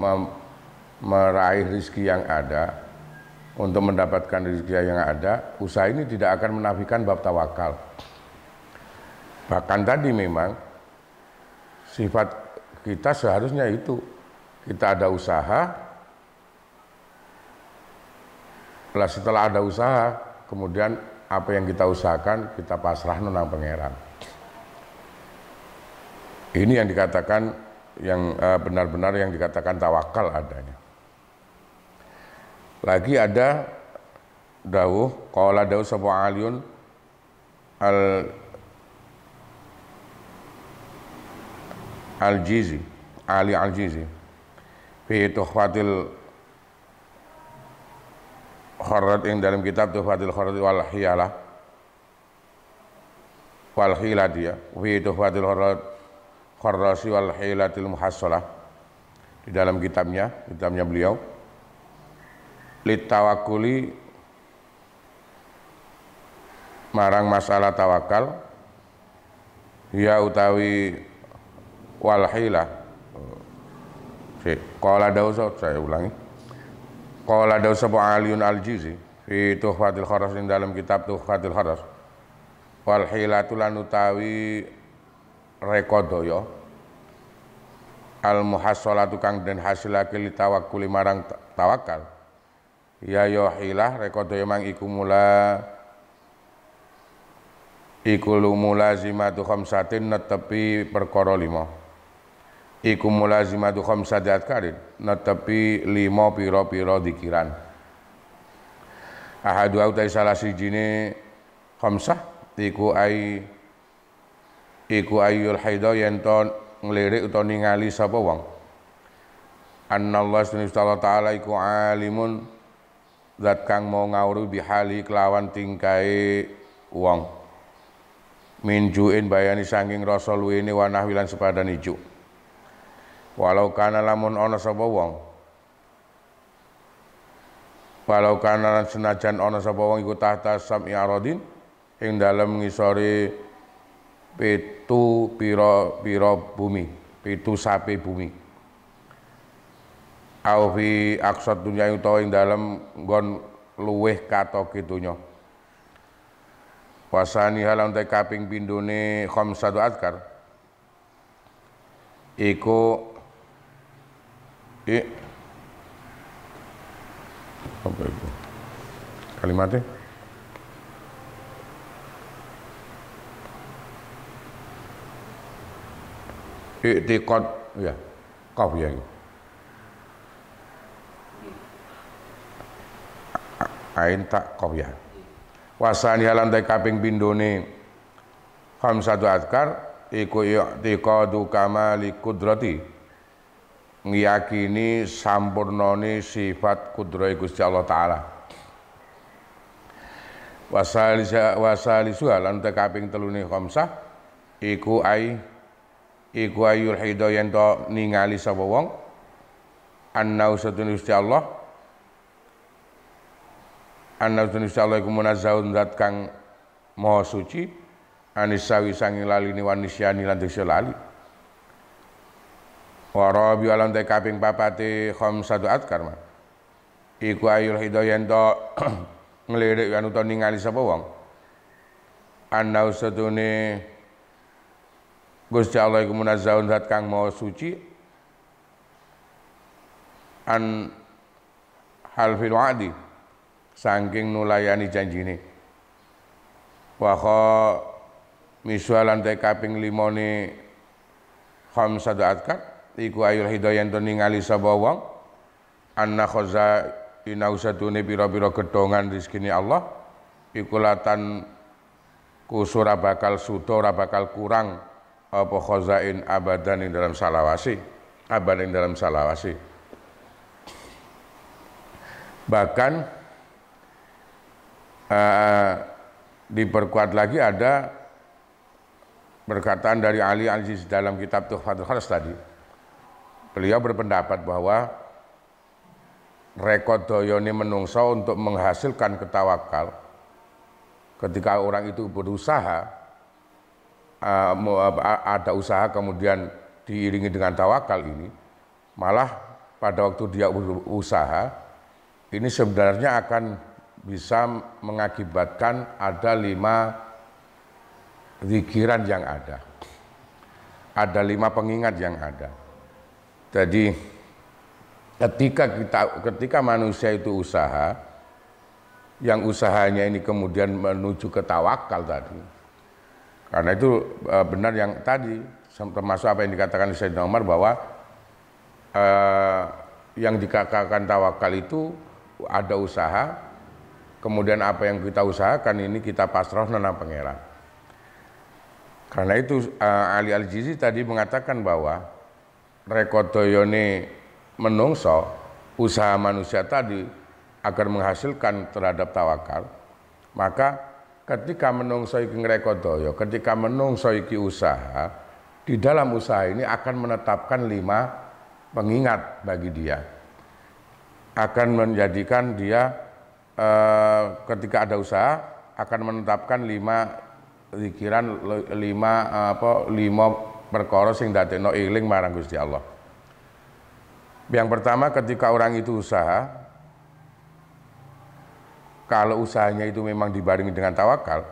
meraih rezeki yang ada, untuk mendapatkan rezeki yang ada, usaha ini tidak akan menafikan bab tawakal. Bahkan tadi memang sifat kita seharusnya itu, kita ada usaha, setelah ada usaha, kemudian apa yang kita usahakan kita pasrah nang pangeran. Ini yang dikatakan, yang benar-benar yang dikatakan tawakal adanya. Lagi ada qala dawuh sapa aliyun al-Jizi, Ali al-Jizi fi tuhfatil kharrat, yang dalam kitab tuhfatil kharrat wal hiyalah wal hiladia fi tuhfatil kharrasi wal hilatil muhassalah, di dalam kitabnya beliau, litawakuli marang masalah tawakal, ya utawi walhilah. Qala dawuh, saya ulangi, qala dawuh sapa Aliyun al-Jizi fi tuhfatil kharas, dalam kitab tuhfatil kharas, walhilatu lan utawi rekodaya, al muhassalatu kang den hasilake litawakuli marang tawakal, ya hilah rekodaya mang iku mulazimatu khamsatin, netepi perkara 5. Iku mulazimatu khamsati adkarin, netepi 5 pira-pira dzikiran. Ahadu utai salah sijine khamsah iku ayyul haidha yen to nglirik utawa ningali sapa wong. Annallahu subhanahu ta'ala iku alimun, zat kang mau ngawruh bihali kelawan tingkae wong, minjuin bayani sanging rasa luwene wa nahwilan sepadan ijuk. Walau kana lamun ana sapa wong, walau kana senajan ana sapa wong iku tahta sam'i aradin, ing dalem ngisore pitu pira bumi, pitu sape bumi. Au fi aqsad dunya, utawa ing dalem nggon luweh katoke donya. Wasani halang te kaping pindhone khamsatu azkar iku apa itu kalimatnya? I'tiqad, ya, qaf ya. Ain tak qaf ya. Wasani halan ta kaping pindhone khamsatu azkar iku i'tiqadu kamali qudrati, ngiyakini sampurnane sifat kudrahe Gusti Allah Ta'ala. Wasalisu lan ta kaping telune khamsah iku ayyul hidayan to ningali sapa wong annau satune Gusti Allah anna insyaallah iku munazzahun zat kang maha suci anisawi sanging lali wan nisyani lan desa lali wa rabi alam te kaping papate khamsatu adkar ma iku ayul hidayan to ngelirik anu to ningali sapa wong anna usatune Gusti Allah iku munazzahun zat kang maha suci an halfil wa'di saking nulayani janjine wa kha miswalan te kaping 5 ne khamsatu adkar iku ayul hidayan to ningali sapa wong anna khaza inausatune pira-pira gedhongan rezekine Allah iku latan kusura bakal suto ora bakal kurang apa khazain abadan ing dalam salawasi abadan ing dalam salawasi bahkan diperkuat lagi ada perkataan dari Ali Al-Aziz dalam kitab Tuhfatul Kharas tadi. Beliau berpendapat bahwa rekodoyone menungso untuk menghasilkan ketawakal ketika orang itu berusaha ada usaha kemudian diiringi dengan tawakal ini malah pada waktu dia berusaha ini sebenarnya akan bisa mengakibatkan ada 5 zikiran yang ada 5 pengingat yang ada. Jadi ketika manusia itu usaha yang usahanya ini kemudian menuju ke tawakal tadi, karena itu benar yang tadi termasuk apa yang dikatakan Sayyidina Umar bahwa yang dikatakan tawakal itu ada usaha, kemudian apa yang kita usahakan ini kita pasrah nang pangeran. Karena itu Ali Al-Jizi tadi mengatakan bahwa rekodoyone menungso usaha manusia tadi agar menghasilkan terhadap tawakal, maka ketika menungso iki ngrekodoyo, ketika menungso iki usaha, di dalam usaha ini akan menetapkan 5 pengingat bagi dia, akan menjadikan dia ketika ada usaha akan menetapkan 5 zikiran 5 perkara sing dadekno eling marang Gusti Allah. Yang pertama, ketika orang itu usaha, kalau usahanya itu memang dibarengi dengan tawakal,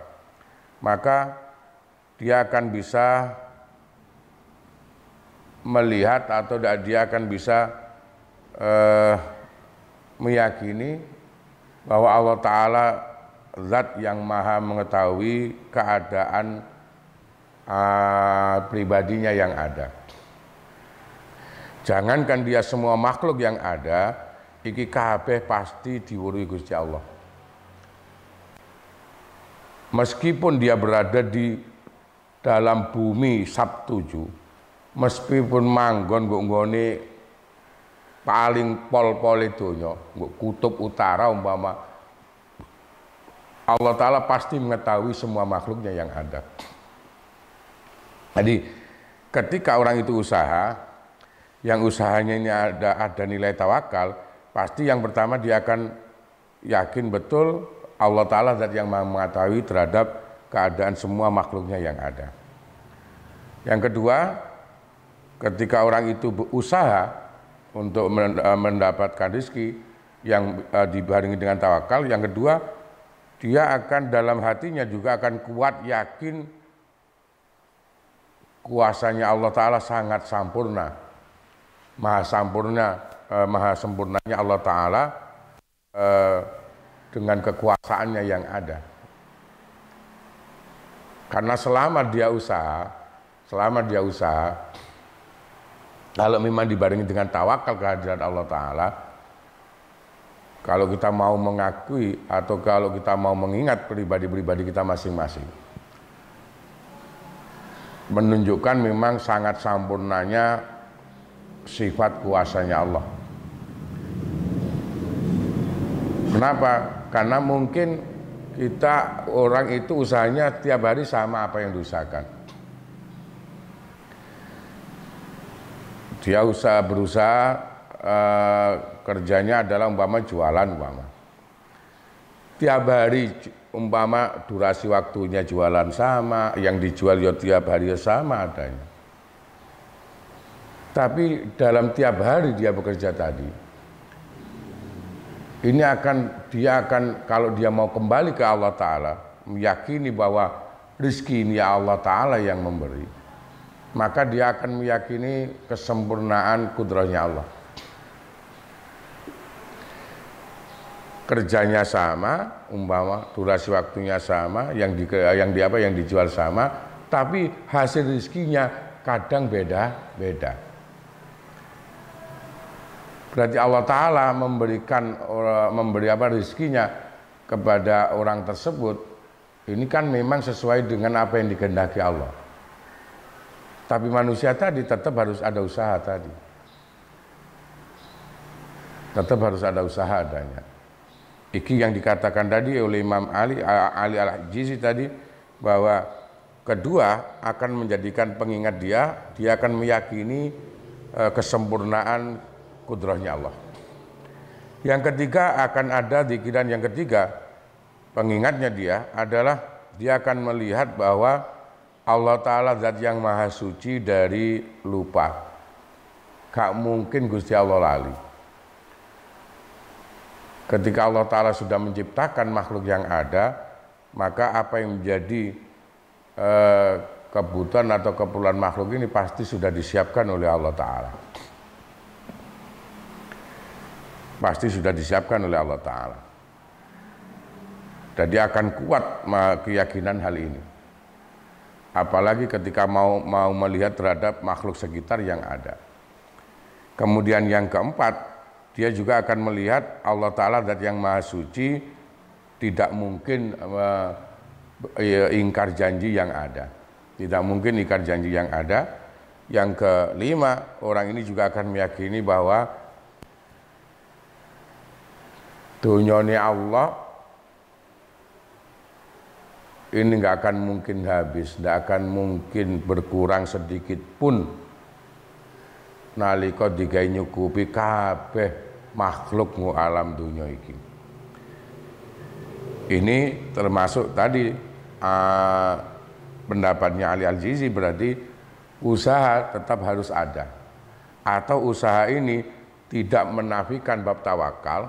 maka dia akan bisa melihat atau dia akan bisa meyakini bahwa Allah Ta'ala zat yang maha mengetahui keadaan pribadinya yang ada. Jangankan dia semua makhluk yang ada, iki kabeh pasti diweruhi Gusti Allah. Meskipun dia berada di dalam bumi Sabtuju, meskipun manggon nggone paling pol-pole donya, kutub utara umpama, Allah Ta'ala pasti mengetahui semua makhluknya yang ada. Jadi ketika orang itu usaha, yang usahanya ini ada nilai tawakal, pasti yang pertama dia akan yakin betul Allah Ta'ala zat yang mengetahui terhadap keadaan semua makhluknya yang ada. Yang kedua, ketika orang itu berusaha untuk mendapatkan rezeki yang dibarengi dengan tawakal, yang kedua dia akan dalam hatinya juga akan kuat yakin kuasanya Allah Ta'ala sangat sampurna, maha sempurnanya Allah Ta'ala dengan kekuasaannya yang ada. Karena selama dia usaha, kalau memang dibarengi dengan tawakal kehadiran Allah Ta'ala, kalau kita mau mengakui atau kalau kita mau mengingat pribadi-pribadi kita masing-masing, menunjukkan memang sangat sempurnanya sifat kuasanya Allah. Kenapa? Karena mungkin kita orang itu usahanya tiap hari sama apa yang diusahakan. Dia berusaha kerjanya adalah umpama jualan umpama. tiap hari umpama durasi waktunya jualan sama, yang dijual ya tiap hari sama adanya. Tapi dalam tiap hari dia bekerja tadi, ini dia akan kalau dia mau kembali ke Allah Ta'ala, meyakini bahwa rizki ini Allah Ta'ala yang memberi, maka dia akan meyakini kesempurnaan kudrahnya Allah. Kerjanya sama, umpama durasi waktunya sama, yang dijual sama, tapi hasil rizkinya kadang beda-beda. Berarti Allah Ta'ala memberi rizkinya kepada orang tersebut, ini kan memang sesuai dengan apa yang dikehendaki Allah. Tapi manusia tadi tetap harus ada usaha tadi. Tetap harus ada usaha adanya. Iki yang dikatakan tadi oleh Imam Ali Al-Jizi tadi, bahwa kedua akan menjadikan pengingat dia akan meyakini kesempurnaan kudrahnya Allah. Yang ketiga akan ada zikiran yang ketiga, pengingatnya dia akan melihat bahwa Allah Ta'ala zat yang maha suci dari lupa. Gak mungkin Gusti Allah lali. Ketika Allah Ta'ala sudah menciptakan makhluk yang ada, maka apa yang menjadi kebutuhan atau keperluan makhluk ini pasti sudah disiapkan oleh Allah Ta'ala. Pasti sudah disiapkan oleh Allah Ta'ala. Dan dia akan kuat keyakinan hal ini. Apalagi ketika mau melihat terhadap makhluk sekitar yang ada. Kemudian yang keempat, dia juga akan melihat Allah Ta'ala zat yang maha suci, tidak mungkin ingkar janji yang ada. Tidak mungkin ingkar janji yang ada. Yang kelima, orang ini juga akan meyakini bahwa dunyane Allah ini nggak akan mungkin habis, nggak akan mungkin berkurang sedikit pun nalika digawe nyukupi kabeh makhluk mu alam dunya iki. Ini termasuk tadi pendapatnya Ali Al-Jizi, berarti usaha tetap harus ada, atau usaha ini tidak menafikan bab tawakal.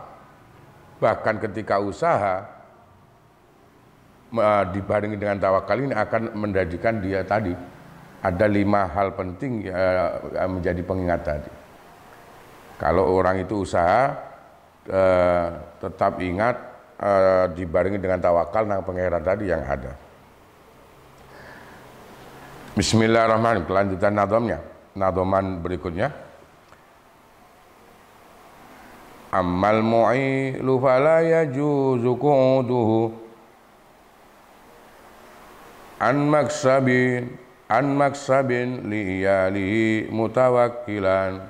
Bahkan ketika usaha dibarengi dengan tawakal ini akan menjadikan dia tadi ada 5 hal penting menjadi pengingat tadi. Kalau orang itu usaha tetap ingat dibarengi dengan tawakal dan pengeran tadi yang ada. Bismillahirrahmanirrahim. Kelanjutan nadomnya, nadoman berikutnya. Ammal mu'ilu fala yajuzu qu'uduhu an maksabin li iyalihi mutawakkilan.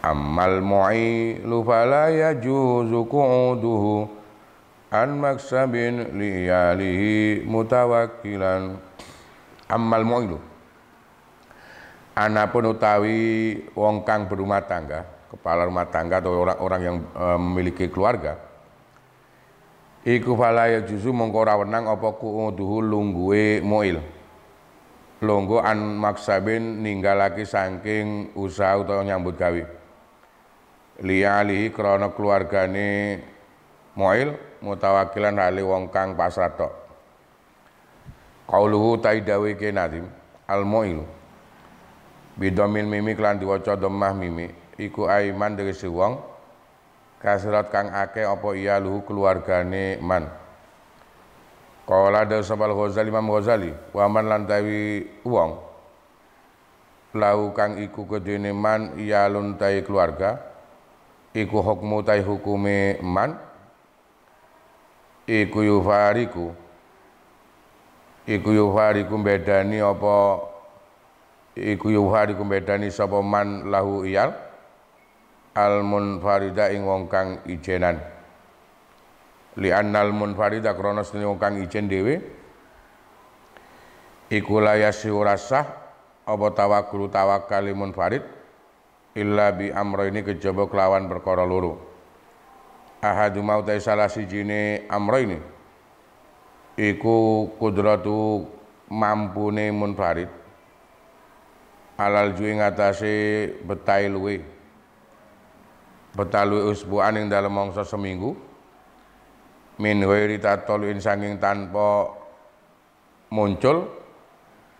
Ammal mu'ilu fala yajuzu qu'uduhu an maksabin li iyalihi mutawakkilan. Ammal mu'ilu, anapun utawi wong kang berumah tangga, kepala rumah tangga atau orang yang memiliki keluarga, iku fala yajuzu mongko ora wenang apa qu'uduhu lungguhe mu'il. Lungguh an maksabin ninggalake saking usaha utawa nyambut gawe. Liyalihi krana keluargane mu'il mutawakilan hale wong kang pasrah tok. Qauluhu taidawe kenadim al mu'il bidomil mimi klan diwaca dhammah mimi iku aiman tegese wong kasirat kang akeh apa iya luhu keluargane man. Qala da sabal Ghazali, Imam Ghazali, wa man lan tawi wong lau kang iku kedene man iya lun tai keluarga iku hukmu tai hukume man iku yufariku bedani apa iku yufariku bedani sapa man lahu iyal al munfarida ing wong kang ijenan. Li annal munfarida krana sedene wong kang ijen dhewe iku la yasyurasah apa tawakkul tawakkali munfarid illa bi amra ini kejaba kelawan perkara loro. ahadu mautai salah sijine amroini iku kudratu mampune munfarid alal juing atase betai luwe usbuan ing dalem mangsa seminggu min ghairi tatoluin sanging tanpa muncul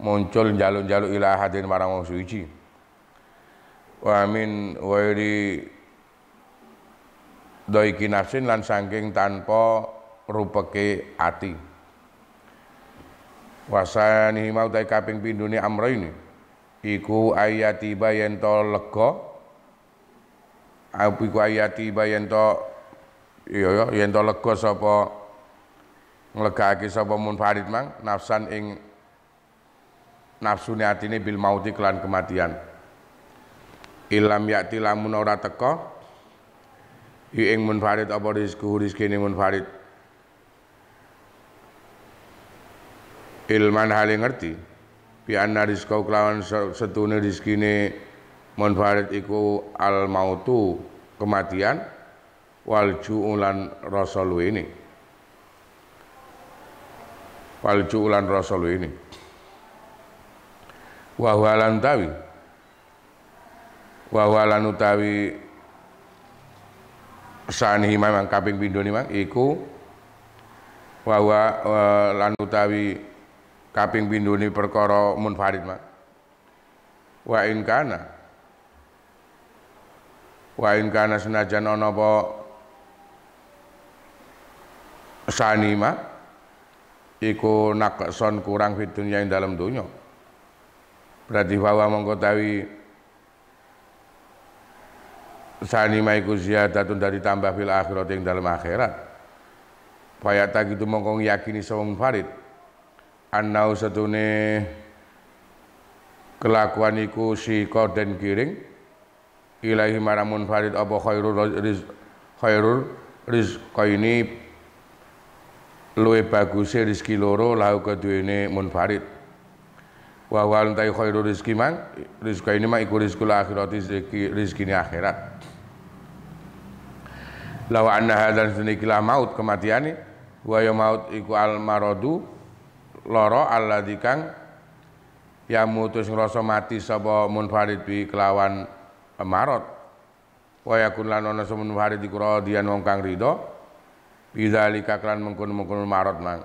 njaluk-njaluk ila hadin marang wong suci wa min ghairi doiki nafsin lan sanging tanpa rupeke ati wasani mau tai kaping pindune amroini iku ayati bayen to lega iku ayati bayen to yen to lega sapa nglegake sapa munfarid mang nafsan ing nafsune atine bil mauti kelan kematian ilam yakti lamun ora teka ing munfarid apa rezekine munfarid ilman hale ngerti bi anna rizqau kelawan setune rezekine munfarid iku al mautu kematian wal ju'ulan rasa luwene wa walan utawi sani memang kaping pindho mang iku lan utawi kaping pindhone perkara munfarid mang wa in kana senajan ana apa sani ma iku nakson kurang fitunya ing dalam dunya berarti bahwa mongko tawi sani ma iku ziyadatun dari tambah fil akhirat ing dalam akhirat payata gitu mongko yakini sapa munfarid annau satune kelakuan iku sika den giring ilahi marang munfarid apa khairul rizqaini luwe baguse rezeki loro lahu keduwene munfarid wa wal ta khairul rizqi mang rizqaini mang iku rizqul akhirati rezekine akhirat lawa anna hadzal sunikila maut kematiane wa ya maut iku al maradu lara alladzi kang ya mutus ngrasa mati sapa munfarid bi kelawan marad wa yakun lan ana sapa munfarid iku radiyan wong kang ridho bidzalika kan mengkono-mengkono marad mang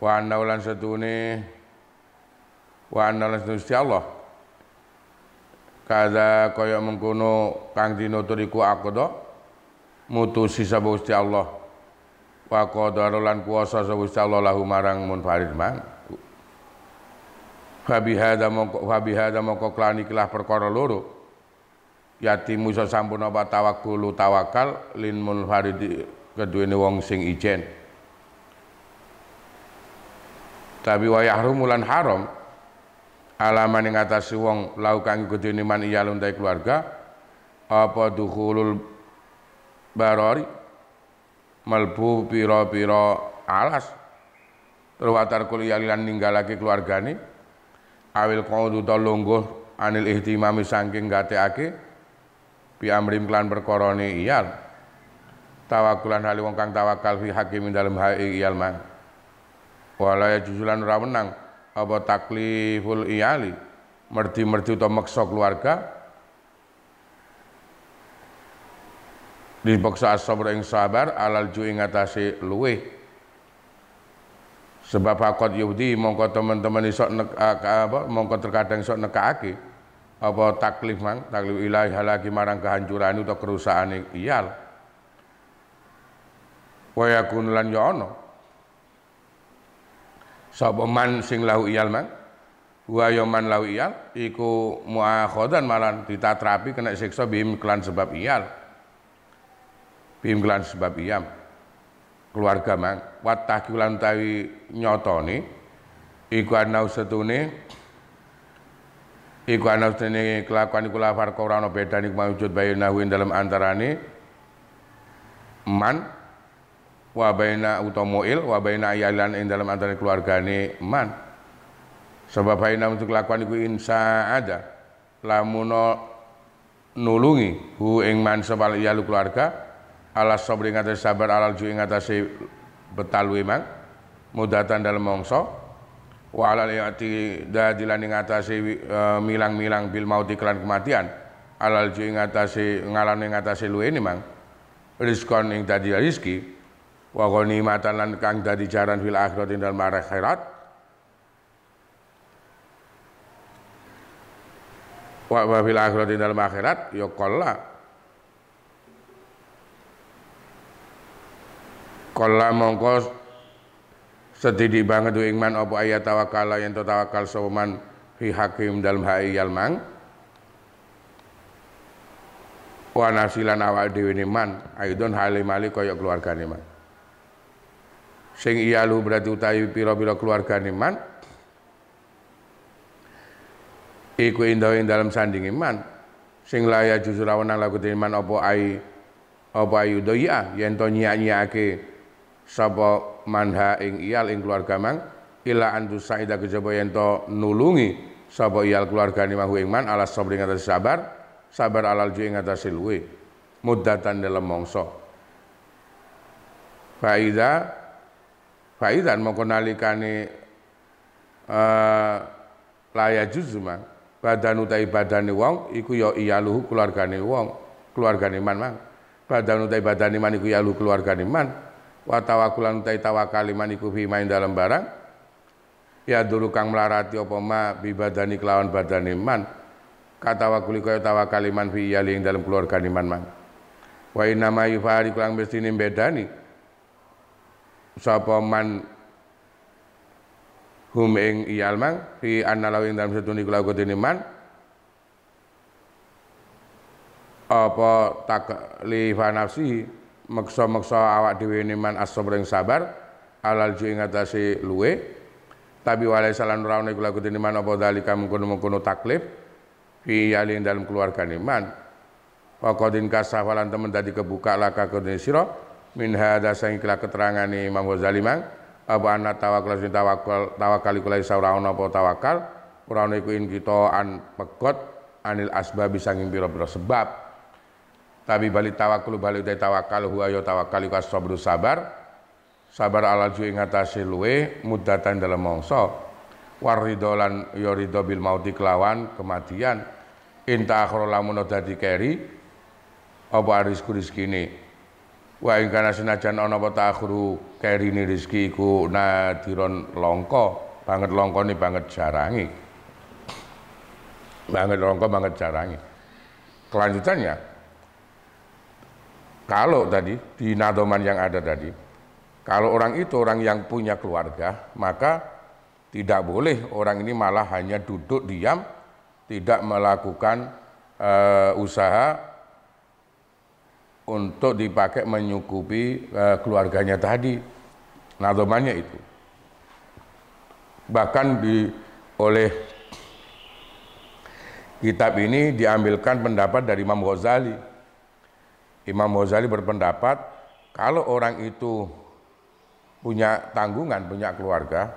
wa anna lan satune Gusti Allah kada kaya mengkono kang dinutur iku aqda mutusi sapa Gusti Allah wa qadara lan kuwasa sapa Gusti Allah lahu marang munfarid mang Fabihada mongko klan ikilah perkara loro yatimu iso sampun apa tawakal lin munfarid keduwene wong sing ijen tapi wa yahrumu lan haram alaman ing atase wong lau kang keduwene man iya luntai keluarga apa dukhulul barari malbu pira-pira alas terwatar kuliah lan ninggalake keluargane awil qaudu lungguh anil ihtimami saking gateake bi amrim klan perkarane iyal tawakulan hali wong kang tawakal fi hakim dalem hae iyal mang wala juzulan ora menang apa takliful iyali merdi-merdi utawa meksa keluarga dipaksa as-sabr ing sabar alal ju ing atase luweh sebab hakot yudi mongko teman-teman iso mongko terkadang iso nekake apa taklif ilahi halaki marang kehancuran utawa kerusakane iyal wa yakun lan ya ana sapa man sing lahu iyal mang wa ya man lahu iyal iku muakhadan malan ditatrapi kena siksa bim kelan sebab iyal keluarga mang watah kulan tawi nyotone iku ana setune kelakuan iku lafar ora ana bedane maujud bainahu ing dalem antarane man wa baina utamuil wa baina ayalan ing dalem antarane keluargane man sebab baina untuk kelakuan iku insa ada lamun nulungi hu ing man sebal iyalu keluarga ala sabri ngatasi sabar alal ju ngatasi betalwi mang mudatan dalam mongso wa alal yati dadilan ngatasi milang-milang bil mauti kelan kematian alal ju ngatasi ngalane ngatasi luwe ini mang rizkon ing dadi rizki wa ghanimatan lan kang dadi jaran fil akhirat ing dalem akhirat wa fil akhirat ing dalem akhirat ya kala mongko sedidi banget ing man apa ayat tawakal yen to tawakal sapa man fi hakim dalem haiyal mang wa nasilan awak dhewe ne man aidon halimali kaya keluargane man sing iyalu berarti utawi pira-pira keluargane man iku indah ing dalem sandinge man sing laya justru rawanang laku man apa ayu doya yen to nyiak-nyiake sapa manha ing iyal ing keluarga mang ila antu saida kejaba yen to nulungi sapa iyal keluargane mang ing man alas sabri ngatasi sabar alal ju ing ngatasi luwe muddatan dalam mongso faidan mongko nalikane laya juzu mang badan utai badane wong iku ya iyaluhu keluargane man mang badan utai badane man iku iyaluhu keluargane man wa tawakkulan utai tawakal man iku fi main dalam barang ya dulu kang melarati apa ma bi badani kelawan badane man katawakuli kaya tawakal man fi iyali ing dalam keluargane man mang wa inna ma yufari kang mestine bedani sapa man hum ing iyal mang fi annalaw ing dalam setuni kula kodene man apa taklifa nafsi maksa-maksa awak dhewe ne man as-sabr ing sabar alal ju ing atase luwe tapi walai salan ora ana kula kodene man apa dalika mengkono-mengkono taklif fi iyali ing dalam keluargane man wa qadin kasafalan temen dadi kebuka laka kodene sira min hadza sang kila keterangane Imam Ghazali mang apa ana tawakal kula isa ora ana apa tawakal ora ana iku in kita an pegot anil asbab sanging pira-pira sebab tapi balik tawakul balik dari tawakal huwa ya tawakal iku sabru sabar alal ju ing atase luwe mudatan dalam mongso warido lan ya ridho bil mauti kelawan kematian inta akhir lamun dadi keri apa rezekine wa ing kana senajan ana apa ta'khuru kerine rezeki iku nadiron langka banget langkane banget jarange kelanjutannya kalau tadi di nadoman yang ada tadi kalau orang itu orang yang punya keluarga maka tidak boleh orang ini malah hanya duduk diam tidak melakukan usaha untuk dipakai menyukupi keluarganya tadi nadomannya itu bahkan oleh kitab ini diambilkan pendapat dari Imam Ghazali. Imam Ghazali berpendapat kalau orang itu punya tanggungan, punya keluarga,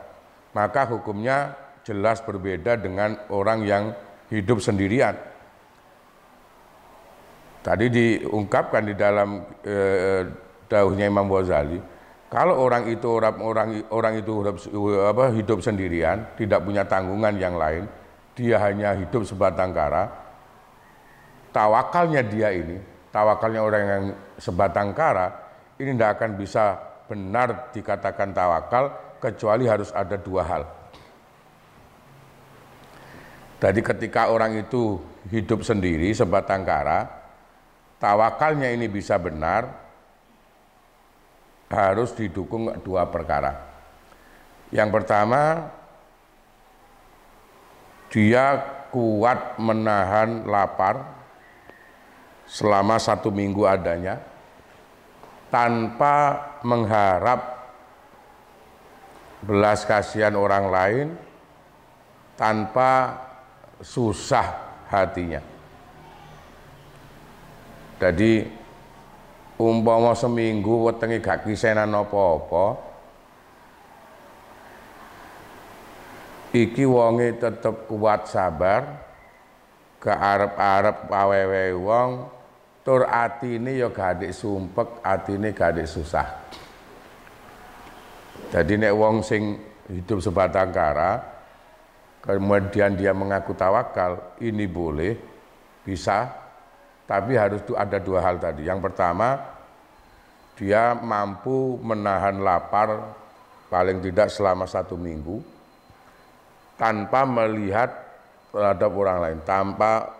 maka hukumnya jelas berbeda dengan orang yang hidup sendirian. Tadi diungkapkan di dalam dauhnya Imam Ghazali, kalau orang itu hidup sendirian, tidak punya tanggungan yang lain, dia hanya hidup sebatang kara, tawakalnya tawakalnya orang yang sebatang kara ini tidak akan bisa benar dikatakan tawakal kecuali harus ada dua hal. Jadi ketika orang itu hidup sendiri sebatang kara, tawakalnya ini bisa benar harus didukung dua perkara. Yang pertama, dia kuat menahan lapar selama 1 minggu adanya tanpa mengharap belas kasihan orang lain, tanpa susah hatinya. Jadi umpama seminggu wetenge gak kisenan apa-apa, iki wonge tetep kuat sabar, ke arep-arep awewe wong tur atine ya gak sumpek, atine gak susah. Jadi nek wong sing hidup sebatang kara, kemudian dia mengaku tawakal, ini boleh, bisa, tapi harus ada dua hal tadi. Yang pertama, dia mampu menahan lapar paling tidak selama 1 minggu, tanpa melihat terhadap orang lain, tanpa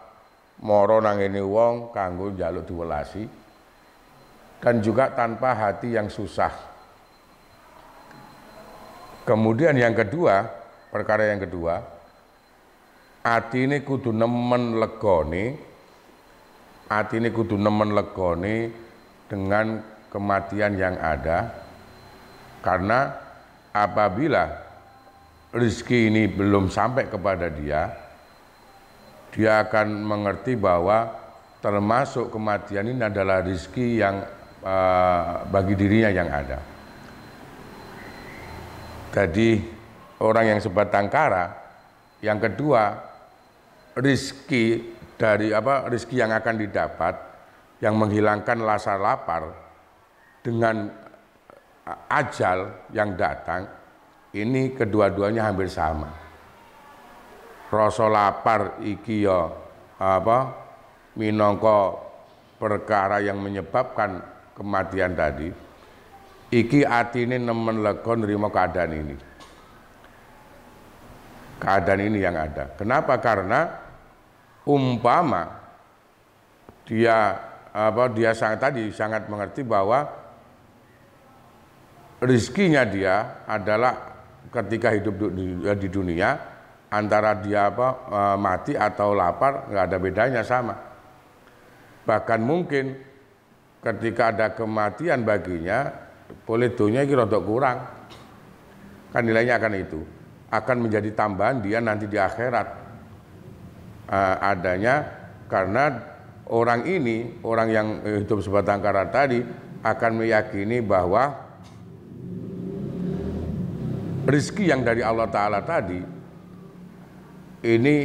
moro nangini wong kanggo njaluk diwelasi, dan juga tanpa hati yang susah. Kemudian yang kedua, perkara yang kedua, atine kudu nemen legone, atine kudu nemen legone dengan kematian yang ada, karena apabila rezeki ini belum sampai kepada dia, dia akan mengerti bahwa termasuk kematian ini adalah rezeki yang bagi dirinya yang ada. Jadi orang yang sebatang kara, yang kedua, rezeki dari rezeki yang akan didapat yang menghilangkan rasa lapar dengan ajal yang datang, ini kedua-duanya hampir sama. Rasa lapar iki ya minangka perkara yang menyebabkan kematian tadi, iki atine nemen lega nrimo keadaan ini. Keadaan ini yang ada. Kenapa? Karena umpama dia sangat mengerti bahwa rezekinya dia adalah ketika hidup di dunia, antara dia mati atau lapar nggak ada bedanya, sama. Bahkan mungkin ketika ada kematian baginya, boleh dunia ini rodok kurang, kan nilainya akan itu akan menjadi tambahan dia nanti di akhirat adanya, karena orang ini, orang yang hidup sebatang kara tadi akan meyakini bahwa rezeki yang dari Allah Ta'ala tadi ini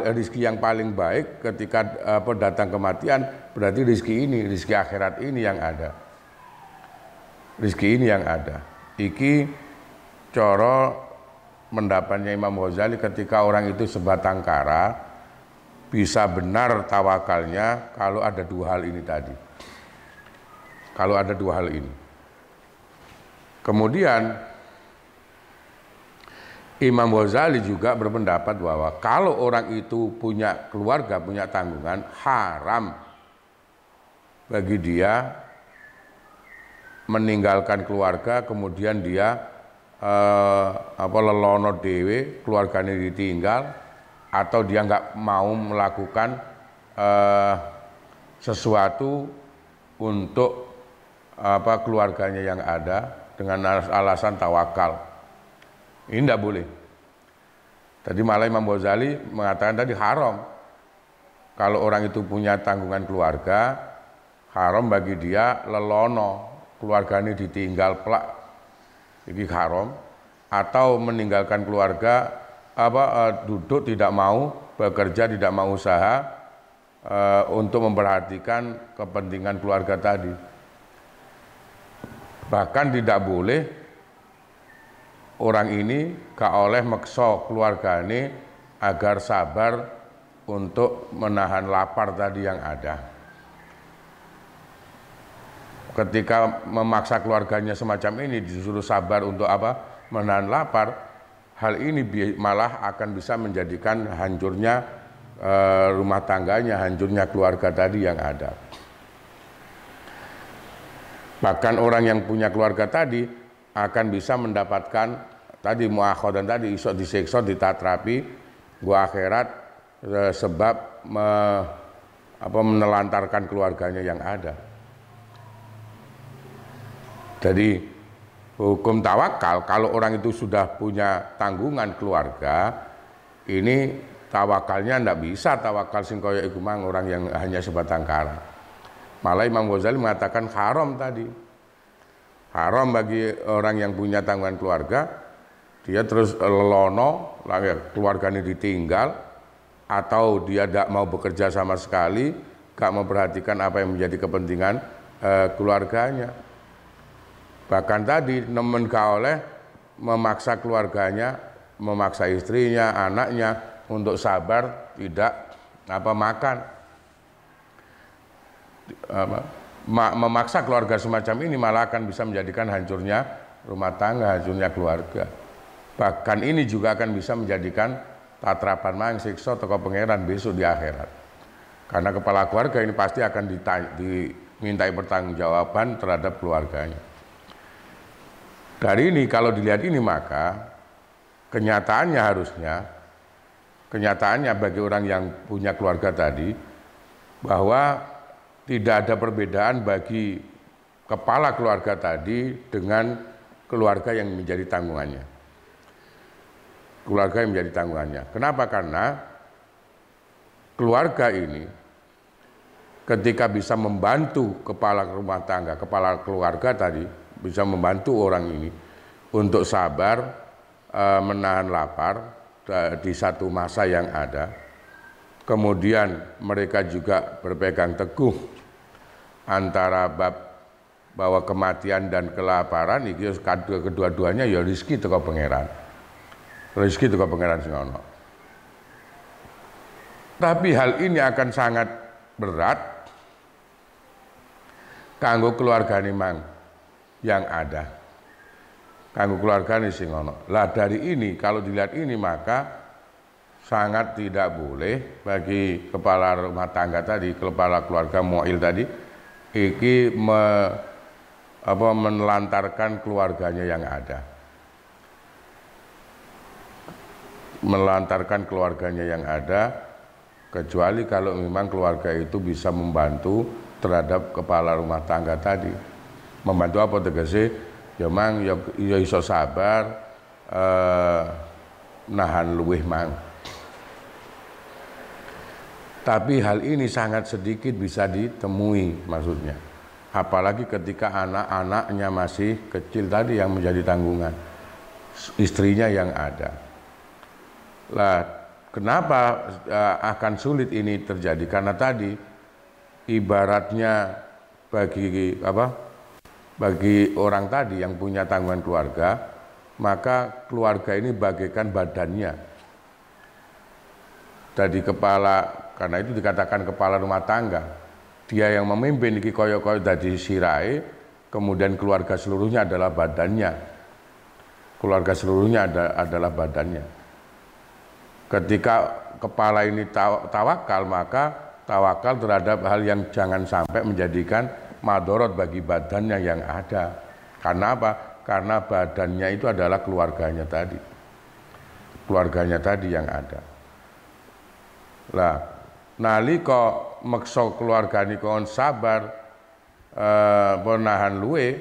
rezeki yang paling baik. Ketika datang kematian, berarti rezeki ini, rezeki akhirat ini yang ada, rezeki ini yang ada. Iki cara pendapatnya Imam Ghazali, ketika orang itu sebatang kara bisa benar tawakalnya kalau ada dua hal ini tadi, kalau ada dua hal ini. Kemudian Imam Ghazali juga berpendapat bahwa kalau orang itu punya keluarga, punya tanggungan, haram bagi dia meninggalkan keluarga, kemudian dia lelono dewe, keluarganya ditinggal, atau dia nggak mau melakukan sesuatu untuk keluarganya yang ada dengan alasan tawakal. Ini tidak boleh. Tadi malah Imam Ghazali mengatakan tadi haram. Kalau orang itu punya tanggungan keluarga, haram bagi dia lelono, keluarganya ditinggal pelak, ini haram. Atau meninggalkan keluarga, duduk tidak mau bekerja, tidak mau usaha untuk memperhatikan kepentingan keluarga tadi. Bahkan tidak boleh orang ini gak oleh meksa keluargane agar sabar untuk menahan lapar tadi yang ada. Ketika memaksa keluarganya semacam ini, disuruh sabar untuk menahan lapar, hal ini malah akan bisa menjadikan hancurnya rumah tangganya, hancurnya keluarga tadi yang ada. Bahkan orang yang punya keluarga tadi akan bisa mendapatkan tadi muakhodan tadi, iso disiksa, ditatrapi gua akhirat sebab menelantarkan keluarganya yang ada. Jadi hukum tawakal, kalau orang itu sudah punya tanggungan keluarga, ini tawakalnya ndak bisa tawakal sing kaya iku mang orang yang hanya sebatang kara. Malah Imam Ghazali mengatakan haram tadi. Haram bagi orang yang punya tanggungan keluarga, dia terus lelono, keluarganya ditinggal, atau dia tidak mau bekerja sama sekali, gak memperhatikan apa yang menjadi kepentingan keluarganya. Bahkan tadi nemen gak oleh memaksa keluarganya, memaksa istrinya, anaknya untuk sabar tidak makan. Memaksa keluarga semacam ini malah akan bisa menjadikan hancurnya rumah tangga, hancurnya keluarga. Bahkan ini juga akan bisa menjadikan tatrapan mang siksa teko pangeran besok di akhirat. Karena kepala keluarga ini pasti akan dimintai pertanggungjawaban terhadap keluarganya. Dari ini kalau dilihat ini maka kenyataannya bagi orang yang punya keluarga tadi bahwa tidak ada perbedaan bagi kepala keluarga tadi dengan keluarga yang menjadi tanggungannya. Keluarga yang menjadi tanggungannya. Kenapa? Karena keluarga ini ketika bisa membantu kepala rumah tangga, kepala keluarga tadi bisa membantu orang ini untuk sabar menahan lapar di satu masa yang ada. Kemudian mereka juga berpegang teguh antara bahwa kematian dan kelaparan iki kedua-duanya ya rezeki teko pangeran. Rezeki teko pangeran sing ana. Tapi hal ini akan sangat berat kanggo keluargane mang yang ada. Kanggo keluargane sing ana. Lah dari ini kalau dilihat ini maka sangat tidak boleh bagi kepala rumah tangga tadi, kepala keluarga mu'il tadi iki menelantarkan keluarganya yang ada. Melantarkan keluarganya yang ada, kecuali kalau memang keluarga itu bisa membantu terhadap kepala rumah tangga tadi. Membantu apa tegese? Ya mang ya iso sabar nahan luwih mang. Tapi hal ini sangat sedikit bisa ditemui maksudnya. Apalagi ketika anak-anaknya masih kecil tadi yang menjadi tanggungan. Istrinya yang ada. Lah, kenapa akan sulit ini terjadi? Karena tadi ibaratnya bagi orang tadi yang punya tanggungan keluarga, maka keluarga ini bagaikan badannya. Dari karena itu dikatakan kepala rumah tangga. Dia yang memimpin iki koyo-koyo dadi sirahe, kemudian keluarga seluruhnya adalah badannya. Keluarga seluruhnya adalah badannya. Ketika kepala ini tawakal, maka tawakal terhadap hal yang jangan sampai menjadikan madorot bagi badannya yang ada. Karena apa? Karena badannya itu adalah keluarganya tadi. Keluarganya tadi yang ada. Lah, nalika meksa keluargane kon sabar menahan luwe,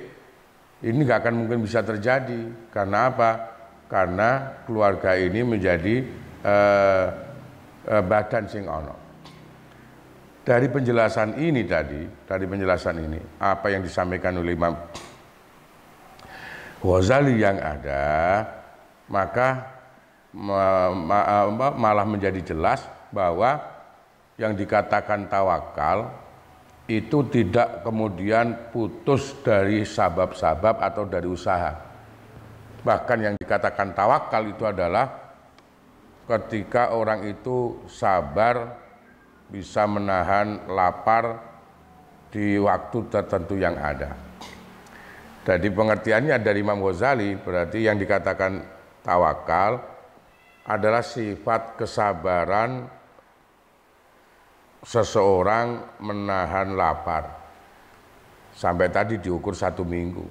ini gak akan mungkin bisa terjadi. Karena apa? Karena keluarga ini menjadi badan sing ono. Dari penjelasan ini apa yang disampaikan oleh Imam Ghazali yang ada, maka malah menjadi jelas bahwa yang dikatakan tawakal itu tidak kemudian putus dari sabab-sabab atau dari usaha. Bahkan yang dikatakan tawakal itu adalah ketika orang itu sabar bisa menahan lapar di waktu tertentu yang ada. Jadi pengertiannya dari Imam Ghazali berarti yang dikatakan tawakal adalah sifat kesabaran seseorang menahan lapar sampai tadi diukur 1 minggu.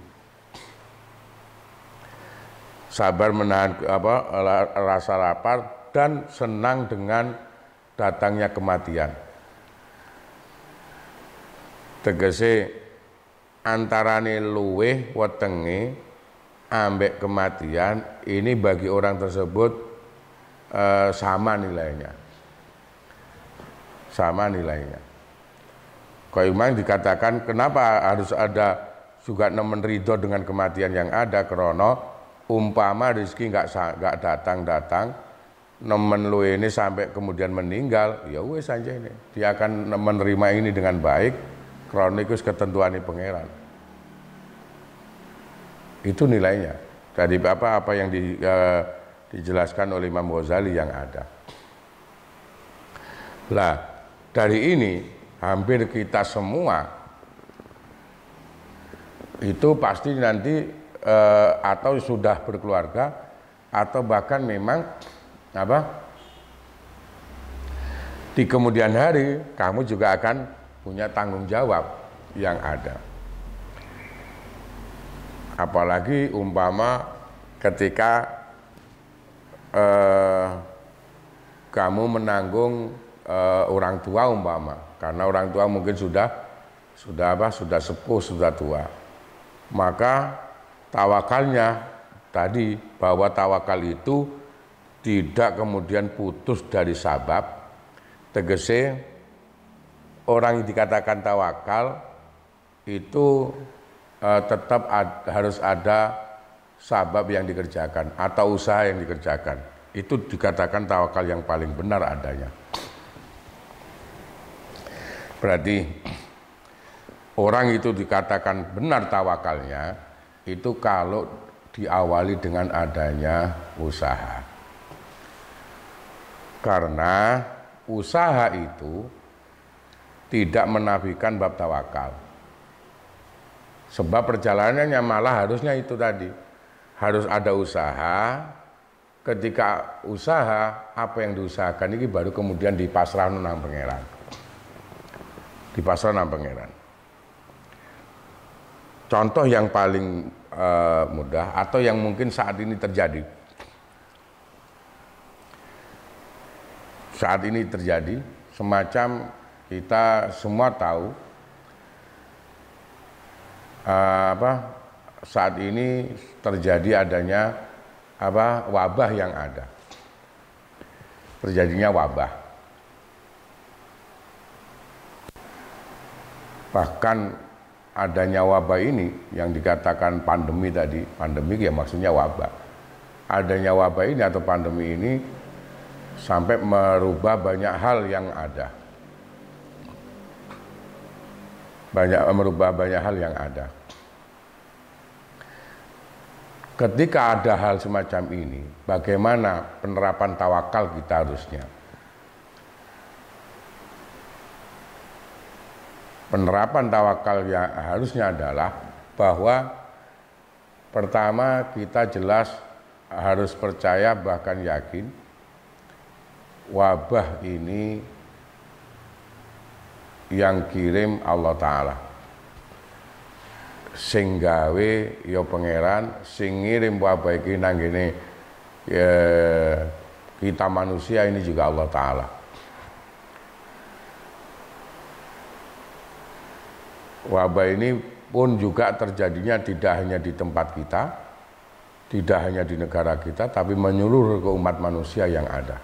Sabar menahan rasa lapar dan senang dengan datangnya kematian. Tegese antarane luweh wetenge ambek kematian ini bagi orang tersebut sama nilainya. Sama nilainya. Kau memang dikatakan kenapa harus ada juga nemen ridho dengan kematian yang ada, karena umpama rezeki nggak datang nemen lu ini sampai kemudian meninggal, ya wes aja ini. Dia akan menerima ini dengan baik, kronikus ketentuan pangeran. Itu nilainya. Dari apa yang dijelaskan oleh Imam Ghazali yang ada. Lah, dari ini hampir kita semua itu pasti nanti atau sudah berkeluarga atau bahkan memang di kemudian hari kamu juga akan punya tanggung jawab yang ada. Apalagi umpama ketika kamu menanggung orang tua umpama, karena orang tua mungkin sudah sepuh, sudah tua, maka tawakalnya tadi, bahwa tawakal itu tidak kemudian putus dari sabab, tegese orang yang dikatakan tawakal itu tetap harus ada sabab yang dikerjakan atau usaha yang dikerjakan. Itu dikatakan tawakal yang paling benar adanya. Berarti orang itu dikatakan benar tawakalnya itu kalau diawali dengan adanya usaha. Karena usaha itu tidak menafikan bab tawakal. Sebab perjalanannya malah harusnya itu tadi. Harus ada usaha. Ketika usaha, apa yang diusahakan ini baru kemudian dipasrahkan nang pangeran. Dipasrahkan nang pangeran. Contoh yang paling mudah atau yang mungkin saat ini terjadi. Saat ini terjadi semacam kita semua tahu saat ini terjadi adanya wabah yang ada. Terjadinya wabah. Bahkan adanya wabah ini yang dikatakan pandemi tadi, pandemi ya maksudnya wabah. Adanya wabah ini atau pandemi ini sampai merubah banyak hal yang ada. Merubah banyak hal yang ada. Ketika ada hal semacam ini, bagaimana penerapan tawakal kita harusnya? Penerapan tawakal yang harusnya adalah bahwa pertama kita jelas harus percaya bahkan yakin wabah ini yang kirim Allah Ta'ala, sing gawe ya pangeran, sing ngirim wabah iki nang ngene kita manusia ini juga Allah Ta'ala. Wabah ini pun juga terjadinya tidak hanya di tempat kita, tidak hanya di negara kita, tapi menyeluruh ke umat manusia yang ada.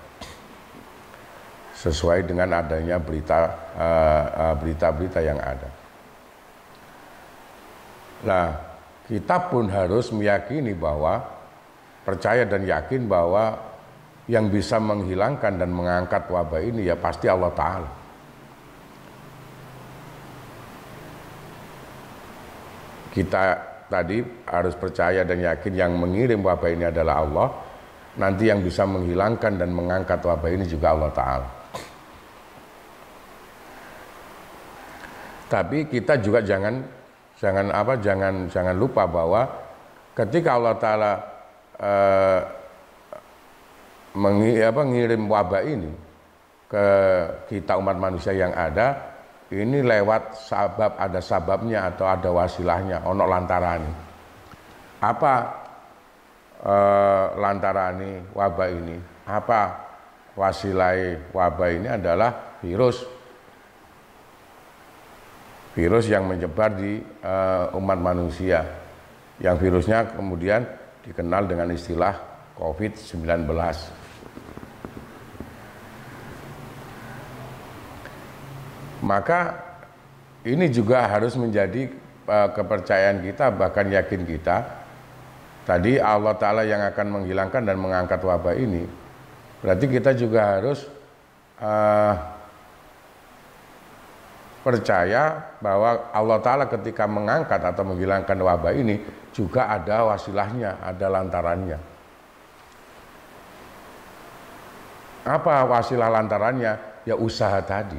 Sesuai dengan adanya berita-berita yang ada. Nah, kita pun harus meyakini bahwa, percaya dan yakin bahwa yang bisa menghilangkan dan mengangkat wabah ini ya pasti Allah Ta'ala. Kita tadi harus percaya dan yakin yang mengirim wabah ini adalah Allah. Nanti yang bisa menghilangkan dan mengangkat wabah ini juga Allah Ta'ala. Tapi kita juga jangan lupa bahwa ketika Allah Ta'ala mengirim wabah ini ke kita umat manusia yang ada, ini lewat sabab, ada sababnya atau ada wasilahnya, ono lantarani. Apa lantarani wabah ini? Apa wasilai wabah ini adalah virus. Virus yang menyebar di umat manusia. Yang virusnya kemudian dikenal dengan istilah COVID-19. Maka ini juga harus menjadi kepercayaan kita, bahkan yakin kita. Tadi Allah Ta'ala yang akan menghilangkan dan mengangkat wabah ini. Berarti kita juga harus percaya bahwa Allah Ta'ala ketika mengangkat atau menghilangkan wabah ini juga ada wasilahnya, ada lantarannya. Apa wasilah lantarannya? Ya usaha tadi.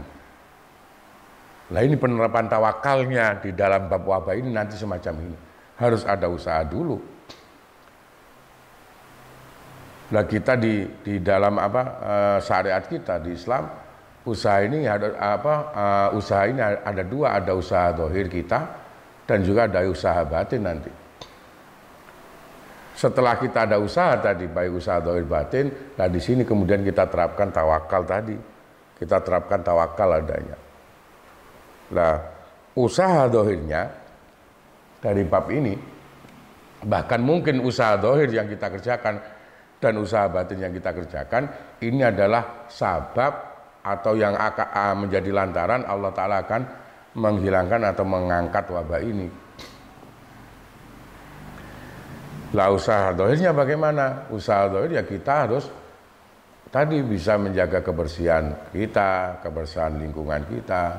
Nah ini penerapan tawakalnya di dalam bab wabah ini nanti semacam ini. Harus ada usaha dulu. Nah kita di dalam syariat kita di Islam, usaha ini ada dua, ada usaha zahir kita dan juga ada usaha batin nanti. Setelah kita ada usaha tadi, baik usaha zahir batin, nah di sini kemudian kita terapkan tawakal tadi. Kita terapkan tawakal adanya. Nah, usaha zahirnya dari bab ini, bahkan mungkin usaha zahir yang kita kerjakan dan usaha batin yang kita kerjakan, ini adalah sabab atau yang akan menjadi lantaran Allah Ta'ala akan menghilangkan atau mengangkat wabah ini. Lah usaha zahirnya bagaimana? Usaha zahir ya kita harus tadi bisa menjaga kebersihan kita, kebersihan lingkungan kita,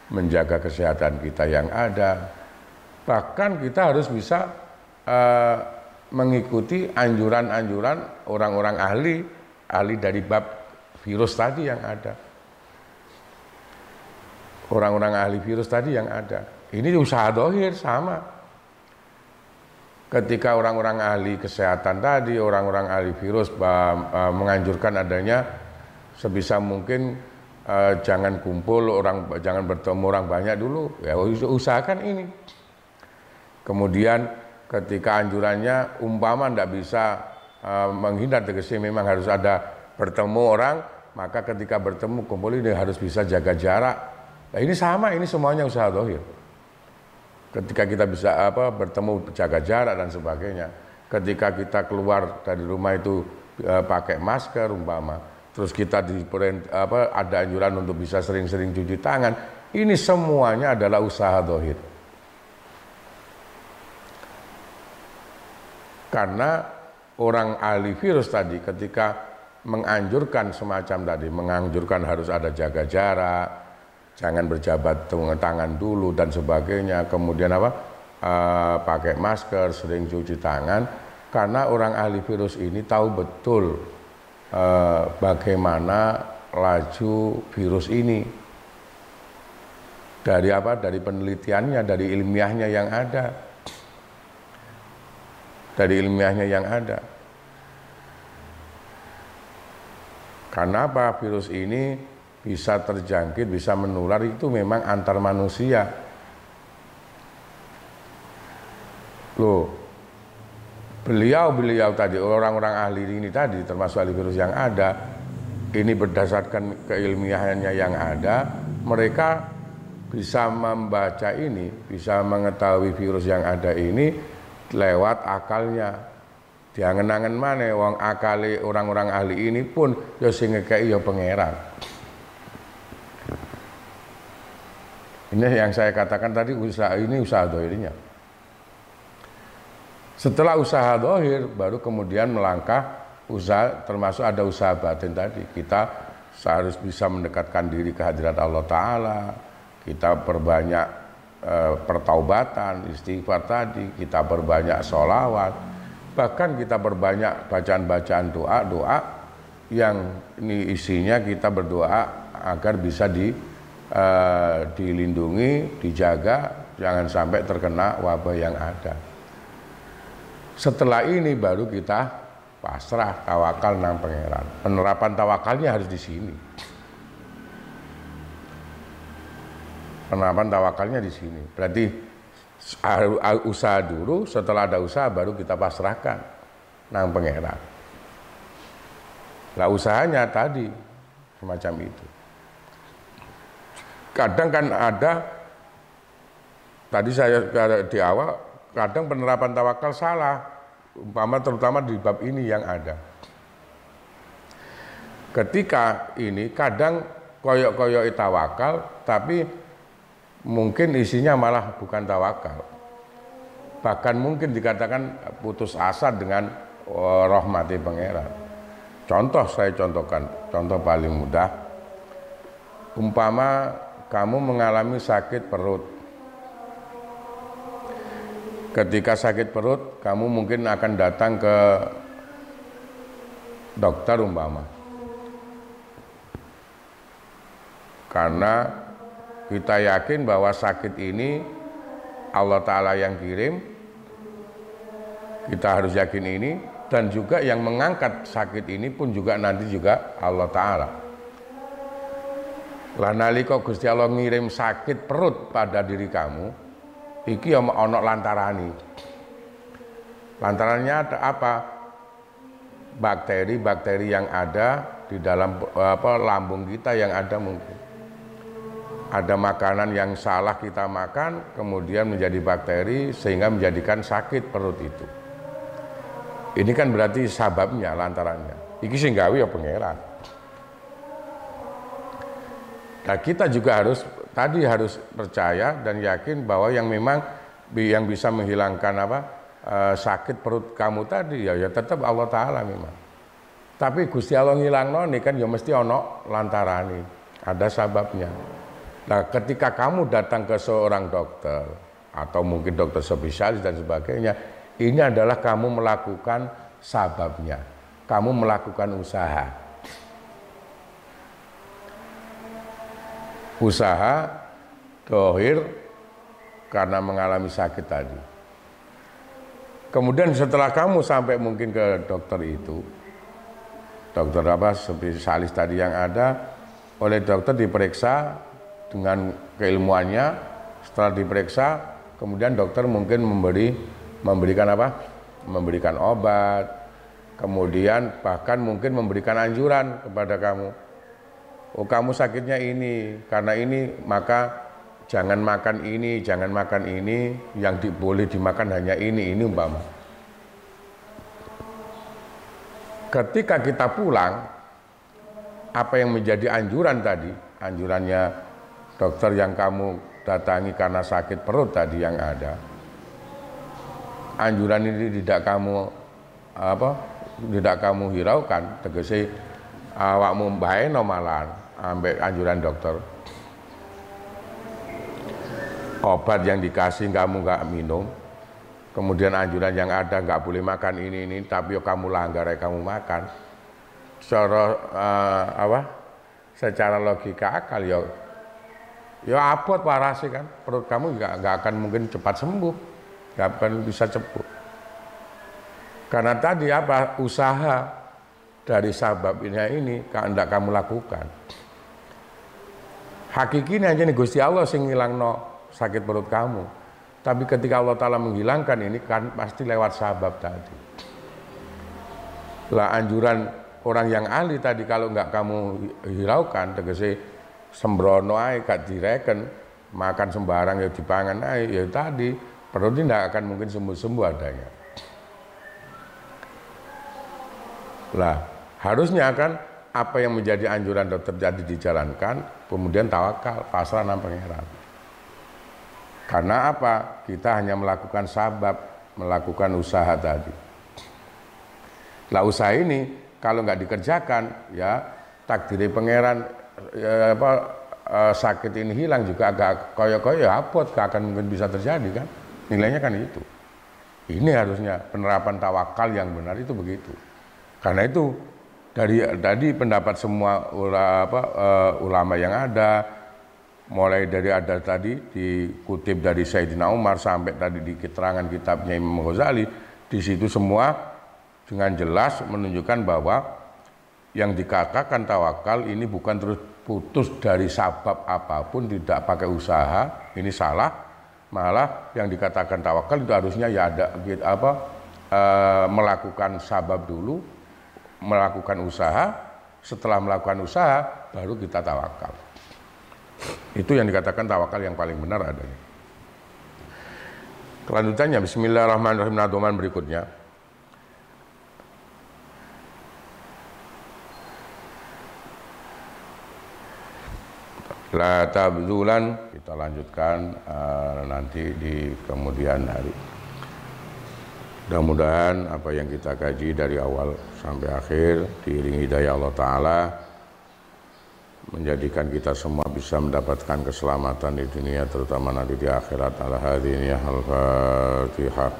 menjaga kesehatan kita yang ada. Bahkan kita harus bisa mengikuti anjuran-anjuran orang-orang ahli dari bab virus tadi yang ada. Orang-orang ahli virus tadi yang ada. Ini usaha zahir sama. Ketika orang-orang ahli kesehatan tadi, orang-orang ahli virus menganjurkan adanya sebisa mungkin jangan kumpul jangan bertemu orang banyak dulu, ya usahakan ini. Kemudian ketika anjurannya umpama tidak bisa menghindar, tegesnya memang harus ada bertemu orang, maka ketika bertemu kumpul ini harus bisa jaga jarak. Nah ini sama, ini semuanya usaha zahir. Ketika kita bisa bertemu jaga jarak dan sebagainya. Ketika kita keluar dari rumah itu pakai masker umpama, terus kita ada anjuran untuk bisa sering-sering cuci tangan. Ini semuanya adalah usaha zahir. Karena orang ahli virus tadi ketika menganjurkan semacam tadi, menganjurkan harus ada jaga jarak, jangan berjabat tangan dulu dan sebagainya, kemudian pakai masker, sering cuci tangan, karena orang ahli virus ini tahu betul bagaimana laju virus ini dari penelitiannya, dari ilmiahnya yang ada. Karena apa? Virus ini bisa terjangkit, bisa menular itu memang antar manusia. Loh, beliau tadi, orang-orang ahli ini tadi, termasuk ahli virus yang ada, ini berdasarkan keilmiahannya yang ada, mereka bisa membaca ini, bisa mengetahui virus yang ada ini lewat akalnya. Diangen-angen mana wong akali orang-orang ahli ini pun ya sing ngekeki ya pangeran. Ini yang saya katakan tadi, usaha zahirnya. Setelah usaha zahir baru kemudian melangkah usaha, termasuk ada usaha batin tadi. Kita harus bisa mendekatkan diri ke hadirat Allah Ta'ala, kita perbanyak pertaubatan, istighfar tadi, kita perbanyak sholawat, bahkan kita perbanyak bacaan-bacaan doa-doa yang ini isinya kita berdoa agar bisa dilindungi, dijaga, jangan sampai terkena wabah yang ada. Setelah ini baru kita pasrah, tawakal nang pangeran. Penerapan tawakalnya harus di sini. Penerapan tawakalnya di sini. Berarti usaha dulu, setelah ada usaha baru kita pasrahkan nang pangeran. Lah usahanya tadi semacam itu. Kadang kan ada, tadi saya di awal, kadang penerapan tawakal salah, terutama di bab ini yang ada. Ketika ini kadang koyok-koyok tawakal, tapi mungkin isinya malah bukan tawakal. Bahkan mungkin dikatakan putus asa dengan rahmati pangeran. Contoh saya contohkan, contoh paling mudah. Umpama kamu mengalami sakit perut. Ketika sakit perut, kamu mungkin akan datang ke dokter umpama. Karena kita yakin bahwa sakit ini Allah Ta'ala yang kirim, kita harus yakin ini, dan juga yang mengangkat sakit ini pun juga nanti juga Allah Ta'ala. Lah nalika Gusti Allah ngirim sakit perut pada diri kamu, iki ono lantarani. Lantarannya ada apa? Bakteri-bakteri yang ada di dalam lambung kita yang ada mungkin. Ada makanan yang salah kita makan, kemudian menjadi bakteri sehingga menjadikan sakit perut itu. Ini kan berarti sababnya, lantarannya. Iki sing gawe ya pangeran. Nah, kita juga harus percaya dan yakin bahwa yang memang yang bisa menghilangkan sakit perut kamu tadi ya tetap Allah Ta'ala memang. Tapi Gusti Allah ngilangno nih kan ya mesti ono lantarani, ada sababnya. Nah, ketika kamu datang ke seorang dokter atau mungkin dokter spesialis dan sebagainya, ini adalah kamu melakukan sababnya, kamu melakukan usaha. Usaha dohir karena mengalami sakit tadi. Kemudian setelah kamu sampai mungkin ke dokter itu, dokter spesialis tadi yang ada, oleh dokter diperiksa dengan keilmuannya. Setelah diperiksa, kemudian dokter mungkin memberikan obat, kemudian bahkan mungkin memberikan anjuran kepada kamu. Oh, kamu sakitnya ini, karena ini maka jangan makan ini, jangan makan ini, yang boleh dimakan hanya ini umpama. Ketika kita pulang, apa yang menjadi anjuran tadi, anjurannya dokter yang kamu datangi karena sakit perut tadi yang ada, anjuran ini tidak kamu hiraukan, tegese awakmu bae nomalan ambek anjuran dokter. Obat yang dikasih kamu nggak minum, kemudian anjuran yang ada nggak boleh makan ini, tapi kamu langgar, kamu makan. Secara logika akal ya abot parasi kan, perut kamu nggak akan mungkin cepat sembuh, nggak akan bisa cepat. Karena tadi usaha dari sabab ini hendak kamu lakukan. Hakikinya aja nih Gusti Allah sing ngilangno sakit perut kamu. Tapi ketika Allah Ta'ala menghilangkan ini kan pasti lewat sabab tadi. Lah anjuran orang yang ahli tadi kalau nggak kamu hiraukan, tegese sembrono ae gak direken, makan sembarang ya dipangan ae ya tadi perut ini tidak akan mungkin sembuh-sembuh adanya. Lah harusnya kan apa yang menjadi anjuran dokter jadi dijalankan, kemudian tawakal, pasrah nang pangeran. Karena apa? Kita hanya melakukan sabab, melakukan usaha tadi. Lah usaha ini kalau nggak dikerjakan, ya takdiri pangeran sakit ini hilang juga agak koyo-koyo abot, gak akan mungkin bisa terjadi kan, nilainya kan itu. Ini harusnya penerapan tawakal yang benar itu begitu. Karena itu dari pendapat semua ulama yang ada, mulai dari ada tadi dikutip dari Sayyidina Umar sampai tadi di keterangan kitabnya Imam Ghazali, di situ semua dengan jelas menunjukkan bahwa yang dikatakan tawakal ini bukan terus putus dari sabab apapun, tidak pakai usaha, ini salah. Malah yang dikatakan tawakal itu harusnya ya ada melakukan sabab dulu, melakukan usaha, setelah melakukan usaha baru kita tawakal. Itu yang dikatakan tawakal yang paling benar adanya. Kelanjutannya bismillahirrahmanirrahim, nadoman berikutnya. La tabzulan, kita lanjutkan nanti di kemudian hari. Mudah-mudahan apa yang kita kaji dari awal sampai akhir diiringi hidayah Allah Ta'ala menjadikan kita semua bisa mendapatkan keselamatan di dunia terutama nanti di akhirat. Al-Hadiniyah Al-Fatihah.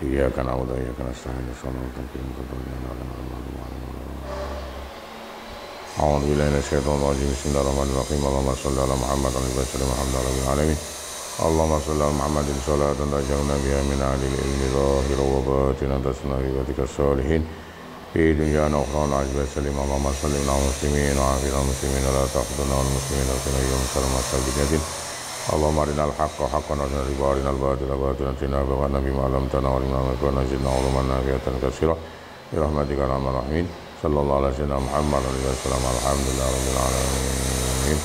Iyyaka na'budu wa iyyaka nasta'in. A'udzu billahi minasyaitonir rajim. Bismillahirrahmanirrahim. Allahumma shalli ala Muhammad wa ala ali Muhammad alamin. Allahumma shalli ala Muhammadin sholatan taj'alna biha min ahli al-ilmi zahiran wa batinan tasna bi ibadika sholihin fi dunyana wa ukhra ajba salim. Allahumma shalli ala muslimin wa ala muslimin la taqduna wal muslimin wa yawm salama sabiyatin. Allahumma arinal haqqa haqqan wa arinal batila batilan wa nabi ma'lam tana wa lana zidna uluman nafi'atan katsira bi rahmatika ya arhamar rahimin. Sallallahu alaihi wasallam Muhammad wa sallam. Alhamdulillah rabbil alamin.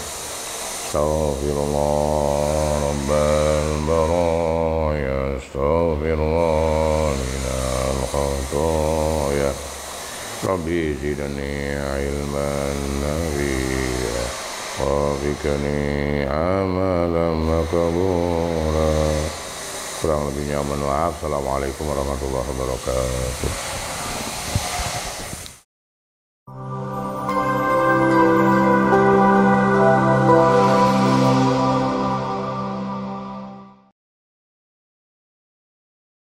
Astaghfirullah rabbal baraya, astaghfirullah minal khataya, rabbi zidni ilman nafi'a, wafikani amalan makbula. Kurang lebihnya mohon maaf. Assalamualaikum warahmatullahi wabarakatuh.